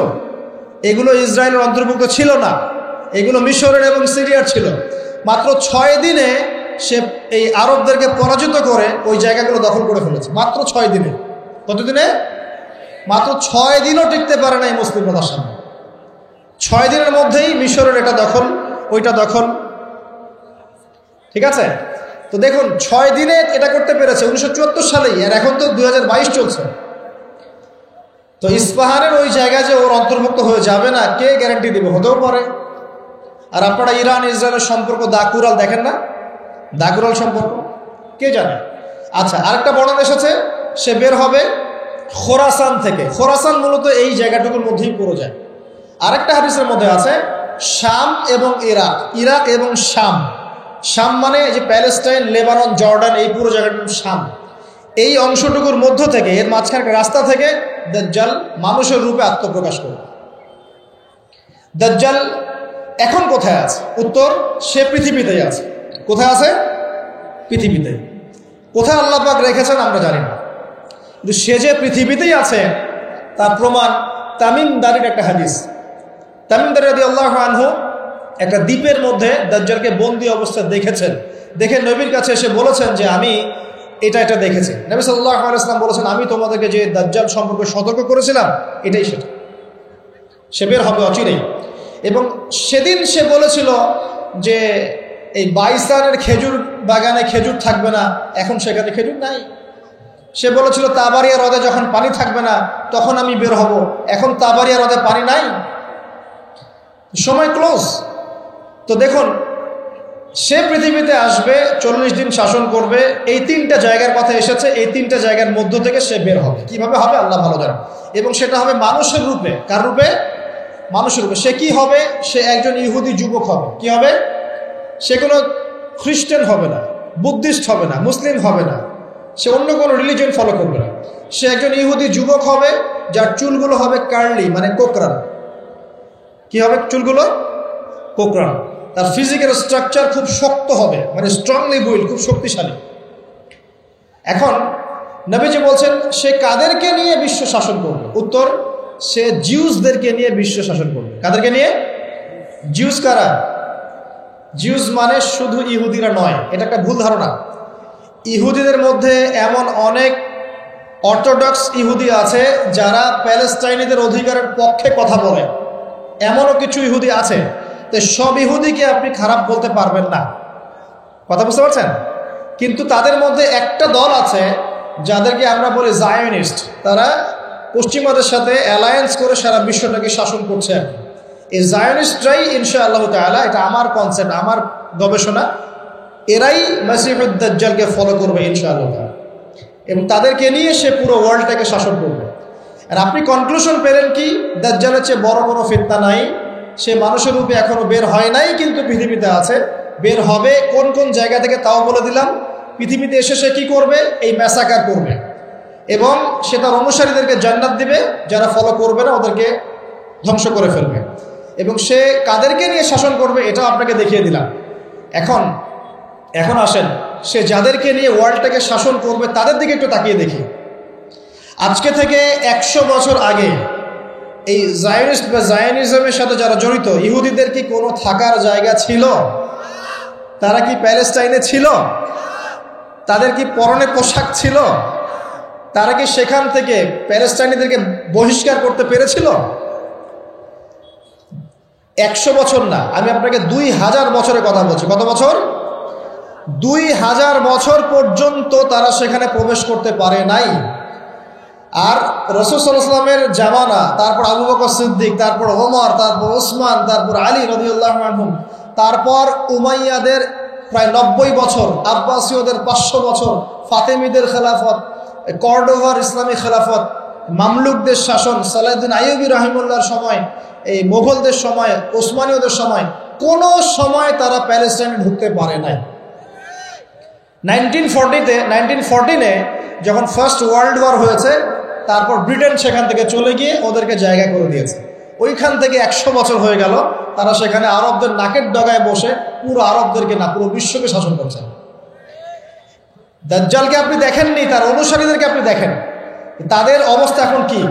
এগুলো ইসরায়েলের অন্তর্ভুক্ত ছিল না, এগুলো মিশরের এবং সিরিয়ার ছিল। মাত্র 6 দিনে সে এই আরবদেরকে পরাজিত করে ওই জায়গাগুলো দখল করে ফেলেছে। মাত্র 6 দিনে। কত দিনে? মাত্র 6 দিনও টিকতে পারে না এই মুসলিমরা তার সামনে। 6 দিনের মধ্যেই মিশরের এটা দখল, ওইটা দখল, ঠিক আছে? তো দেখুন 6 দিনে এটা করতে পেরেছে 1974 সালেই, আর এখন তো 2022 চলছে। তো ইস্পাহানের ওই জায়গায় যে ওর অন্তর্ভুক্ত হয়ে যাবে না, কে গ্যারান্টি দেবে? হতেও পারে। আর আপনারা ইরান ইসরায়েলের সম্পর্ক দাকুরাল দেখেন না? দাকুরাল সম্পর্ক কে জানে? আচ্ছা, আরেকটা বর্ণনা এসেছে সে বের হবে খোরাসান থেকে। খোরাসান মূলত এই জায়গাটুকুর মধ্যেই পড়ে যায়। আরেকটা হাদিসের মধ্যে আছে শাম এবং ইরাক, ইরাক এবং শাম। শাম মানে যে প্যালেস্টাইন, লেবানন, জর্ডান, এই পুরো জায়গাটা শাম। এই অংশটুকুর মধ্য থেকে, এর মাঝখানে রাস্তা থেকে দাজ্জাল মানুষের রূপে আত্মপ্রকাশ করবে। দাজ্জাল এখন কোথায় আছে? উত্তর, সে পৃথিবীতেই আছে। কোথায় আছে? পৃথিবীতে। কোথায় আল্লাহ পাক রেখেছেন আমরা জানি না, কিন্তু সে যে পৃথিবীতেই আছে তার প্রমাণ তামিম দারির একটা হাদিস। তামিম দারি রাদিয়াল্লাহু আনহু একটা দ্বীপের মধ্যে দাজ্জালকে বন্দী অবস্থায় দেখেছেন। দেখে নবীর কাছে এসে বলেছেন যে আমি এটা দেখেছি। নবী সাল্লাল্লাহু আলাইহি ওয়াসাল্লাম বলেছেন আমি তোমাদেরকে যে দাজ্জাল সম্পর্কে সতর্ক করেছিলাম এটাই সেটা, সে বের হবে অচিরেই। এবং সেদিন সে বলেছিল যে এই বাইসানের খেজুর বাগানে খেজুর থাকবে না, এখন সেখানে খেজুর নাই। সে বলেছিল তাবারিয়া হ্রদে যখন পানি থাকবে না তখন আমি বের হব, এখন তাবারিয়া হ্রদে পানি নাই, সময় ক্লোজ। তো দেখুন সে পৃথিবীতে আসবে, 40 দিন শাসন করবে, এই 3টা জায়গার কথা এসেছে, এই 3টা জায়গার মধ্য থেকে সে বের হবে। কিভাবে হবে আল্লাহ ভালো জানেন। এবং সেটা হবে মানুষের রূপে। কার রূপে? মানুষের রূপে। সে কি হবে? সে একজন ইহুদি যুবক হবে। কি হবে? সে কোনো খ্রিস্টান হবে না, বুদ্ধিস্ট হবে না, মুসলিম হবে না, সে অন্য কোনো রিলিজিয়ন ফলো করবে না। সে একজন ইহুদি যুবক হবে যার চুলগুলো হবে কার্লি, মানে কোকরান। কি হবে? চুলগুলো কোকরান। তার ফিজিক্যাল স্ট্রাকচার খুব শক্ত হবে, মানে স্ট্রংলি বিল্ড, খুব শক্তিশালী। এখন নবীজি বলছেন সে কাদেরকে নিয়ে বিশ্ব শাসন করবে? উত্তর, সে জিউসদেরকে নিয়ে বিশ্ব শাসন করবে। কাদেরকে নিয়ে? জিউস কারা? জিউস মানে শুধু ইহুদিরা নয়, এটা একটা ভুল ধারণা। ইহুদিদের মধ্যে এমন অনেক অর্থোডক্স ইহুদি আছে যারা প্যালেস্টাইনিদের অধিকারের পক্ষে কথা বলে, এমনও কিছু ইহুদি আছে। তো সব ইহুদিকে আপনি খারাপ বলতে পারবেন না, কথা বুঝতে পারছেন? কিন্তু তাদের মধ্যে একটা দল আছে যাদেরকে আমরা বলি জায়নিস্ট। তারা পশ্চিমাদের সাথে অ্যালায়েন্স করে সারা বিশ্বটাকে শাসন করছে। এই জায়নিস্টরাই ইনশাআল্লাহ তাআলা, এটা আমার কনসেপ্ট, আমার গবেষণা, এরাই মাসিহুদ দাজ্জালকে ফলো করবে ইনশাআল্লাহ তাআলা, এবং তাদেরকে নিয়ে সে পুরো ওয়ার্ল্ডটাকে শাসন করবে। আর আপনি কনক্লুশন পেলেন কি? দাজ্জালের চেয়ে বড় কোনো ফিতনা নাই। সে মানুষের রূপে এখনো বের হয় নাই, কিন্তু পৃথিবীতে আছে, বের হবে। কোন কোন জায়গা থেকে তাও বলে দিলাম। পৃথিবীতে এসে সে কি করবে? এই ম্যাসাকার করবে, এবং সে তার অনুসারীদেরকে জান্নাত দিবে, যারা ফলো করবে না ওদেরকে ধ্বংস করে ফেলবে। এবং সে কাদেরকে নিয়ে শাসন করবে এটাও আপনাকে দেখিয়ে দিলাম। এখন আসেন, সে যাদেরকে নিয়ে ওয়ার্ল্ডটাকে শাসন করবে তাদের দিকে একটু তাকিয়ে দেখি। আজকে থেকে 100 বছর আগে এই জায়নিস্ট বা জায়নিজমের সাথে যারা জড়িত, ইহুদিদের কি কোনো থাকার জায়গা ছিল? তারা কি প্যালেস্টাইনে ছিল? তাদের কি পরনে পোশাক ছিল? তারা কি সেখান থেকে প্যালেস্টাইনিদেরকে বহিষ্কার করতে পেরেছিল? 100 বছর না, আমি আপনাকে 2000 বছরের কথা বলছি। কত বছর? 2000 বছর পর্যন্ত তারা সেখানে প্রবেশ করতে পারে নাই। আর রাসূল সাল্লাল্লাহু আলাইহি ওয়াসাল্লামের জামানা, তারপর আবু বকর সিদ্দিক, তারপর ওমর, তারপর ওসমান, তারপর আলী রাদিয়াল্লাহু আনহুম, তারপর উমাইয়াদের প্রায় 90 বছর, আব্বাসীয়দের 500 বছর, ফাতেমিদের খেলাফত, কর্ডোভার ইসলামী খেলাফত, মামলুকদের শাসন, সালাহউদ্দিন আইয়ুবী রাহিমাহুল্লাহর সময়, এই মোগলদের সময়, ওসমানীয়দের সময়, কোনো সময় তারা প্যালেস্টাইনে ঢুকতে পারে নাই। 1914-এ যখন ফার্স্ট ওয়ার্ল্ড ওয়ার হয়েছে, তারপর ব্রিটেন সেখান থেকে চলে গিয়ে ওদেরকে জায়গা করে দিয়েছে। ওইখান থেকে 100 বছর হয়ে গেল তারা সেখানে আরবদের নাকের ডগায় বসে পুরো আরবদেরকে না, পুরো বিশ্বকে শাসন করছে। দাজ্জালকে আপনি দেখেননি, তার অনুসারীদেরকে আপনি দেখেন, তাদের অবস্থা এখন কি?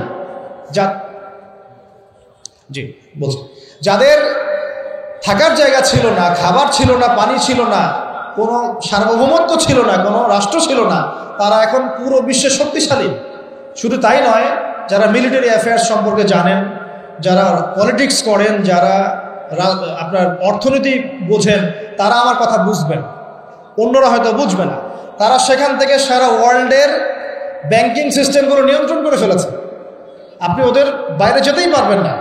জি বলছি, যাদের থাকার জায়গা ছিল না, খাবার ছিল না, পানি ছিল না, কোনো সার্বভৌমত্ব ছিল না, কোনো রাষ্ট্র ছিল না, তারা এখন পুরো বিশ্বে শক্তিশালী। শুধু তাই নয়, যারা মিলিটারি অ্যাফেয়ার্স সম্পর্কে জানেন, যারা পলিটিক্স করেন, যারা আপনার অর্থনীতি বোঝেন, তারা আমার কথা বুঝবেন, অন্যরা হয়তো বুঝবে না। তারা সেখান থেকে সারা ওয়ার্ল্ডের ব্যাংকিং সিস্টেমগুলো নিয়ন্ত্রণ করে ফেলেছে। আপনি ওদের বাইরে যেতেই পারবেন না,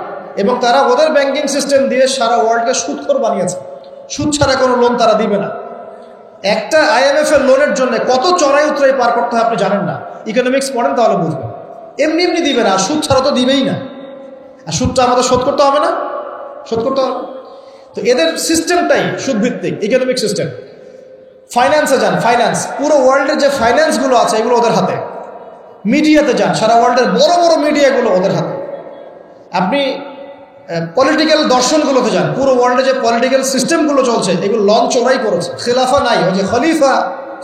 এবং তারা ওদের ব্যাংকিং সিস্টেম দিয়ে সারা ওয়ার্ল্ডকে সুদখোর বানিয়েছে। সুদ ছাড়া কোনো লোন তারা দিবে না। একটা IMF এর লোনের জন্য কত চড়াই উতরাই পার করতে হয় আপনি জানেন না। ইকোনমিক্স পড়েন তাহলে বুঝবেন। এমনি এমনি দিবে না, সুদ ছাড়া তো দিবেই না। আর সুদটা আমাদের শোধ করতে হবে না, শোধ করতে হবে। তো এদের সিস্টেমটাই সুদভিত্তিক ইকোনমিক সিস্টেম। ফাইন্যান্সে যান, ফাইন্যান্স, পুরো ওয়ার্ল্ডের যে ফাইন্যান্সগুলো আছে এগুলো ওদের হাতে। মিডিয়াতে যান, সারা ওয়ার্ল্ডের বড় বড় মিডিয়াগুলো ওদের হাতে। আপনি পলিটিক্যাল দর্শনগুলোতে যান, পুরো ওয়ার্ল্ডে যে পলিটিক্যাল সিস্টেমগুলো চলছে এগুলো লঞ্চ ওরাই করেছে। খিলাফা নাই, ওই যে খলিফা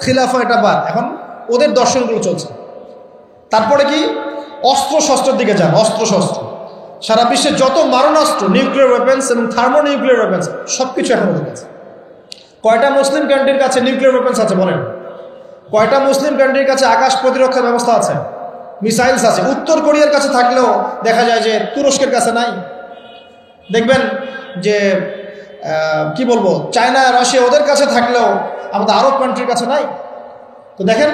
খিলাফা এটা বাদ, এখন ওদের দর্শনগুলো চলছে। তারপরে কি? অস্ত্র শস্ত্রের দিকে যান, অস্ত্র শস্ত্র। সারা বিশ্বে যত মারণাস্ত্র, নিউক্লিয়ার ওয়েপেন্স এবং থার্মো নিউক্লিয়ার ওয়েপেন্স সবকিছু এখন ওদের কাছে। কয়টা মুসলিম কান্ট্রির কাছে নিউক্লিয়ার ওয়েপেন্স আছে বলেন? কয়টা মুসলিম কান্ট্রির কাছে আকাশ প্রতিরক্ষা ব্যবস্থা আছে, মিসাইলস আছে? উত্তর কোরিয়ার কাছে থাকলেও দেখা যায় যে তুরস্কের কাছে নাই। দেখবেন যে কি বলবো, চায়না, রাশিয়া ওদের কাছে থাকলেও আমাদের আরব কান্ট্রির কাছে নাই। তো দেখেন,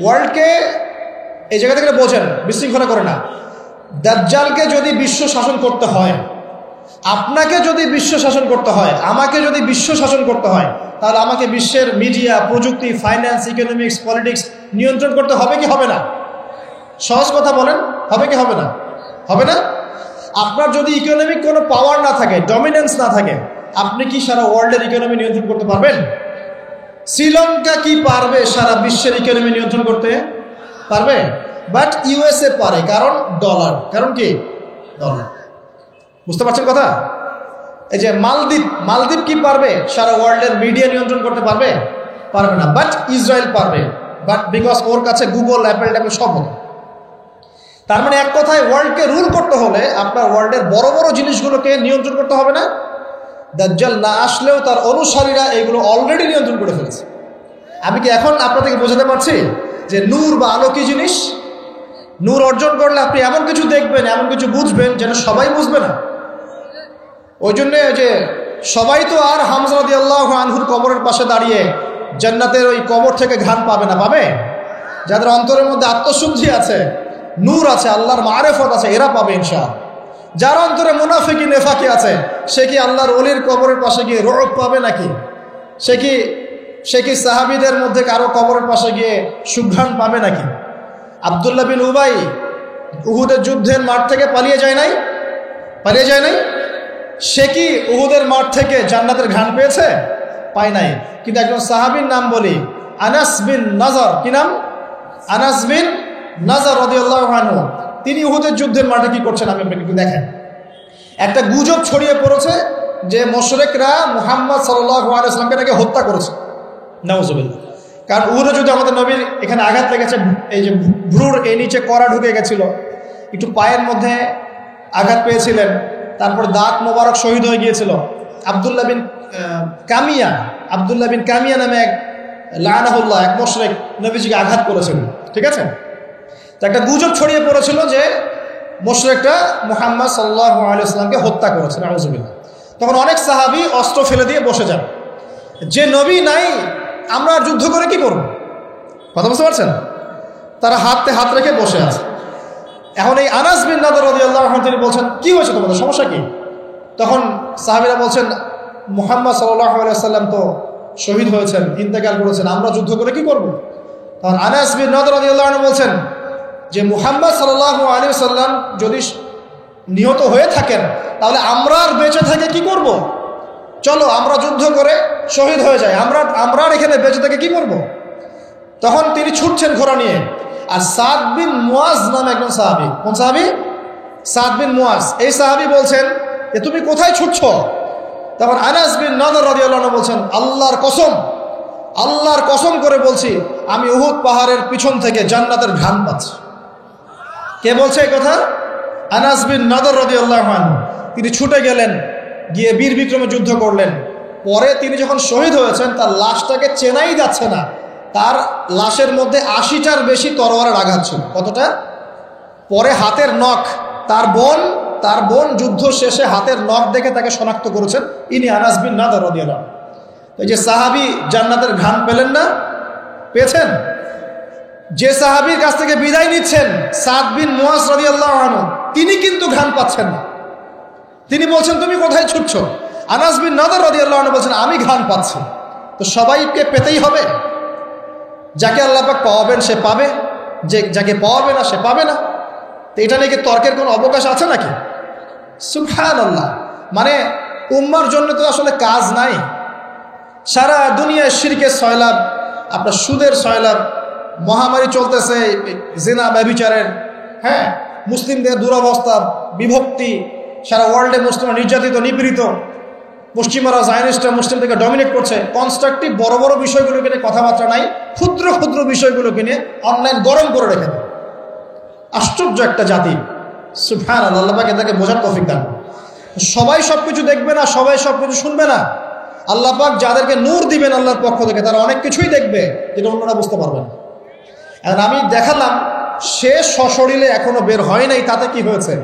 ওয়ার্ল্ডকে এই জায়গা থেকে বোঝেন, বিশৃঙ্খলা করে না। দাজ্জালকে যদি বিশ্ব শাসন করতে হয়, আপনাকে যদি বিশ্ব শাসন করতে হয়, আমাকে যদি বিশ্ব শাসন করতে হয়, তাহলে আমাকে বিশ্বের মিডিয়া, প্রযুক্তি, ফাইন্যান্স, ইকোনমিক্স, পলিটিক্স নিয়ন্ত্রণ করতে হবে কি হবে না? সহজ কথা বলেন, হবে কি হবে না? হবে না? আপনার যদি ইকোনমিক কোনো পাওয়ার না থাকে, ডমিনেন্স না থাকে, আপনি কি সারা ওয়ার্ল্ডের ইকোনমি নিয়ন্ত্রণ করতে পারবেন? শ্রীলঙ্কা কি পারবে সারা বিশ্বের ইকোনমি নিয়ন্ত্রণ করতে? পারবে? বাট ইউএসএ পারে, কারণ ডলার। কারণ কি? ডলার। বুঝতে পারছেন কথা? এই যে মালদ্বীপ কি পারবে সারা ওয়ার্ল্ডের মিডিয়া নিয়ন্ত্রণ করতে? পারবে? পারবে না। বাট ইসরায়েল পারবে, বাট বিকজ ওর কাছে গুগল, অ্যাপেল সব হবে। তার মানে এক কথায়, ওয়ার্ল্ডকে রুল করতে হলে আপনার ওয়ার্ল্ডের বড় বড় জিনিসগুলোকে নিয়ন্ত্রণ করতে হবে না? দাজ্জাল না আসলেও তার অনুসারীরা এগুলো অলরেডি নিয়ন্ত্রণ করে ফেলেছে। আমি কি এখন আপনাদেরকে বোঝাতে পারছি যে নূর বা আলো কি জিনিস? নূর অর্জন করলে আপনি এমন কিছু দেখবেন, এমন কিছু বুঝবেন যেটা সবাই বুঝবে না। ওই জন্যে যে সবাই তো আর হামজা রাদিয়াল্লাহু আনহুর কবরের পাশে দাঁড়িয়ে জান্নাতের ওই কবর থেকে ঘ্রাণ পাবে না। পাবে যাদের অন্তরের মধ্যে আত্মশুদ্ধি আছে, নূর আছে, আল্লাহর মারেফত আছে, এরা পাবে ইনশাআল্লাহ। যার অন্তরে মুনাফিকি, নেফাকি আছে, সে কি আল্লাহর ওলির কবরের পাশে গিয়ে রূপ পাবে নাকি? সে কি সাহাবীদের মধ্যে কারো কবরের পাশে গিয়ে সুঘ্রাণ পাবে নাকি? আব্দুল্লাহ বিন উবাই উহুদের যুদ্ধের মাঠ থেকে পালিয়ে যায় নাই? সে কি উহুদের মাঠ থেকে জান্নাতের ঘ্রাণ পেয়েছে? পায় নাই। কিন্তু একজন সাহাবীর নাম বলি, আনাস বিন নাজার। কি নাম? আনাস বিন নাজার রাদিয়াল্লাহু আনহু। তিনি উহুদের যুদ্ধের মাঠে কি করছেন আমি আপনাকে একটু দেখেন। একটা গুজব ছড়িয়ে পড়েছে যে মুশরিকরা মুহাম্মদ সাল্লাল্লাহু আলাইহি ওয়াসাল্লামকে নাকি হত্যা করেছে। নাউজুবিল্লাহ। কারণ উহুদে যুদ্ধে আমাদের নবীর এখানে আঘাত লেগেছে, এই যে ভ্রুর এই নিচে কড়া ঢুকে গেছিল, একটু পায়ের মধ্যে আঘাত পেয়েছিলেন, তারপর দাঁত মোবারক শহীদ হয়ে গিয়েছিল। আব্দুল্লাহ বিন কামিয়া নামে এক লানাহুল্লাহ, এক মুশরিক নবীজিকে আঘাত করেছিল। ঠিক আছে? তো একটা গুজব ছড়িয়ে পড়েছিল যে মুশরিকরা মুহাম্মদ সাল্লাল্লাহু আলাইহি ওয়াসাল্লামকে হত্যা করেছে। নাউজুবিল্লাহ। তখন অনেক সাহাবী অস্ত্র ফেলে দিয়ে বসে যান। যে নবী নাই, আমরা আর যুদ্ধ করে কি করব? কথা বুঝতে পারছেন? তারা হাতে হাত রেখে বসে আছে। এখন এই আনাস বিন নাদার রাদিয়াল্লাহু আনহু তিনি বলছেন, কি হয়েছে তোমাদের, সমস্যা কি? তখন সাহাবীরা বলছেন, মুহাম্মদ সাল্লাল্লাহু আলাইহি ওয়াসাল্লাম তো শহীদ হয়েছেন, ইন্তেকাল করেছেন, আমরা যুদ্ধ করে কি করব? তখন আনাস বিন নাদার রাদিয়াল্লাহু আনহু বলছেন যে মুহাম্মদ সাল্লাল্লাহু আলাইহি ওয়াসাল্লাম যদি নিহত হয়ে থাকেন, তাহলে আমরা আর বেঁচে থেকে কি করব? চলো আমরা যুদ্ধ করে শহীদ হয়ে যাই, আমরা এখানে বেঁচে থেকে কি করব? তখন তিনি ছুটছেন ঘোড়া নিয়ে। আর সাদ বিন মুয়াজ নামে একজন সাহাবী। কোন সাহাবী? সাদ বিন মুয়াজ। এই সাহাবী বলছেন যে তুমি কোথায় ছুটছো? তখন আনাস বিন নাদার রাদিয়াল্লাহু আনহু বলছেন, আল্লাহর কসম করে বলছি, আমি উহুদ পাহাড়ের পিছন থেকে জান্নাতের ঘ্রাণ পাচ্ছি। কে বলছে এই কথা? আনাস বিন নাদার রাদিয়াল্লাহু আনহু। তিনি ছুটে গেলেন, গিয়ে বীর বিক্রমে যুদ্ধ করলেন। পরে তিনি যখন শহীদ হয়েছেন, তার লাশটাকে চেনাই যাচ্ছে না। তার লাশের মধ্যে ৮০টার বেশি তরোয়ারের আঘাত ছিল। কতটা? পরে হাতের নখ, তার বোন যুদ্ধ শেষে হাতের নখ দেখে তাকে শনাক্ত করেছেন, ইনি আনাস বিন নাদার রাদিয়াল্লাহু আনহু। এই যে সাহাবী জান্নাতের ঘ্রাণ পেলেন না? পেয়েছেন? যে সাহাবীর কাছ থেকে বিদায় নিচ্ছেন সাদ বিন মুয়াজ রাদিয়াল্লাহু আনহু, তিনি কিন্তু ঘ্রাণ পাচ্ছেন না। তিনি বলছেন তুমি কোথায় ছুটছো? আনাস বিন নাদার রাদিয়াল্লাহু আনহু বলছেন আমি ঘ্রাণ পাচ্ছি। তো সবাইকে পেতেই হবে। যাকে আল্লাহ পাক পাওয়াবেন সে পাবে, যাকে পাওয়াবে না সে পাবে না। তো এটা নিয়ে কি তর্কের কোনো অবকাশ আছে নাকি? সুবহানাল্লাহ। মানে উম্মার জন্য তো আসলে কাজ নাই। সারা দুনিয়ায় শিরকের সয়লাব, আপনার সুদের সয়লাব, মহামারী চলতেছে, জিনা ব্যভিচারের, হ্যাঁ, মুসলিমদের দুরবস্থা, বিভক্তি, সারা ওয়ার্ল্ডে মুসলিমরা নির্যাতিত, নিপীড়িত, পশ্চিমারা জায়নিস্টরা মুসলিমদেরকে ডমিনেট করছে। কনস্ট্রাকটিভ বড় বড় বিষয়গুলোকে নিয়ে কথাবার্তা নাই, ক্ষুদ্র ক্ষুদ্র বিষয়গুলোকে নিয়ে অনলাইন গরম করে রেখে দেয়। আশ্চর্য একটা জাতি। সুবহানাল্লাহ, আল্লাহ পাক এটাকে বোঝার তৌফিক দান। সবাই সব কিছু দেখবে না, সবাই সব কিছু শুনবে না। আল্লাহ পাক যাদেরকে নূর দিবেন আল্লাহর পক্ষ থেকে, তারা অনেক কিছুই দেখবে যেটা অন্যরা বুঝতে পারবে না। আর আমি দেখালাম সে সশরীরে এখনো বের হয় নাই, তাতে কি হয়েছে?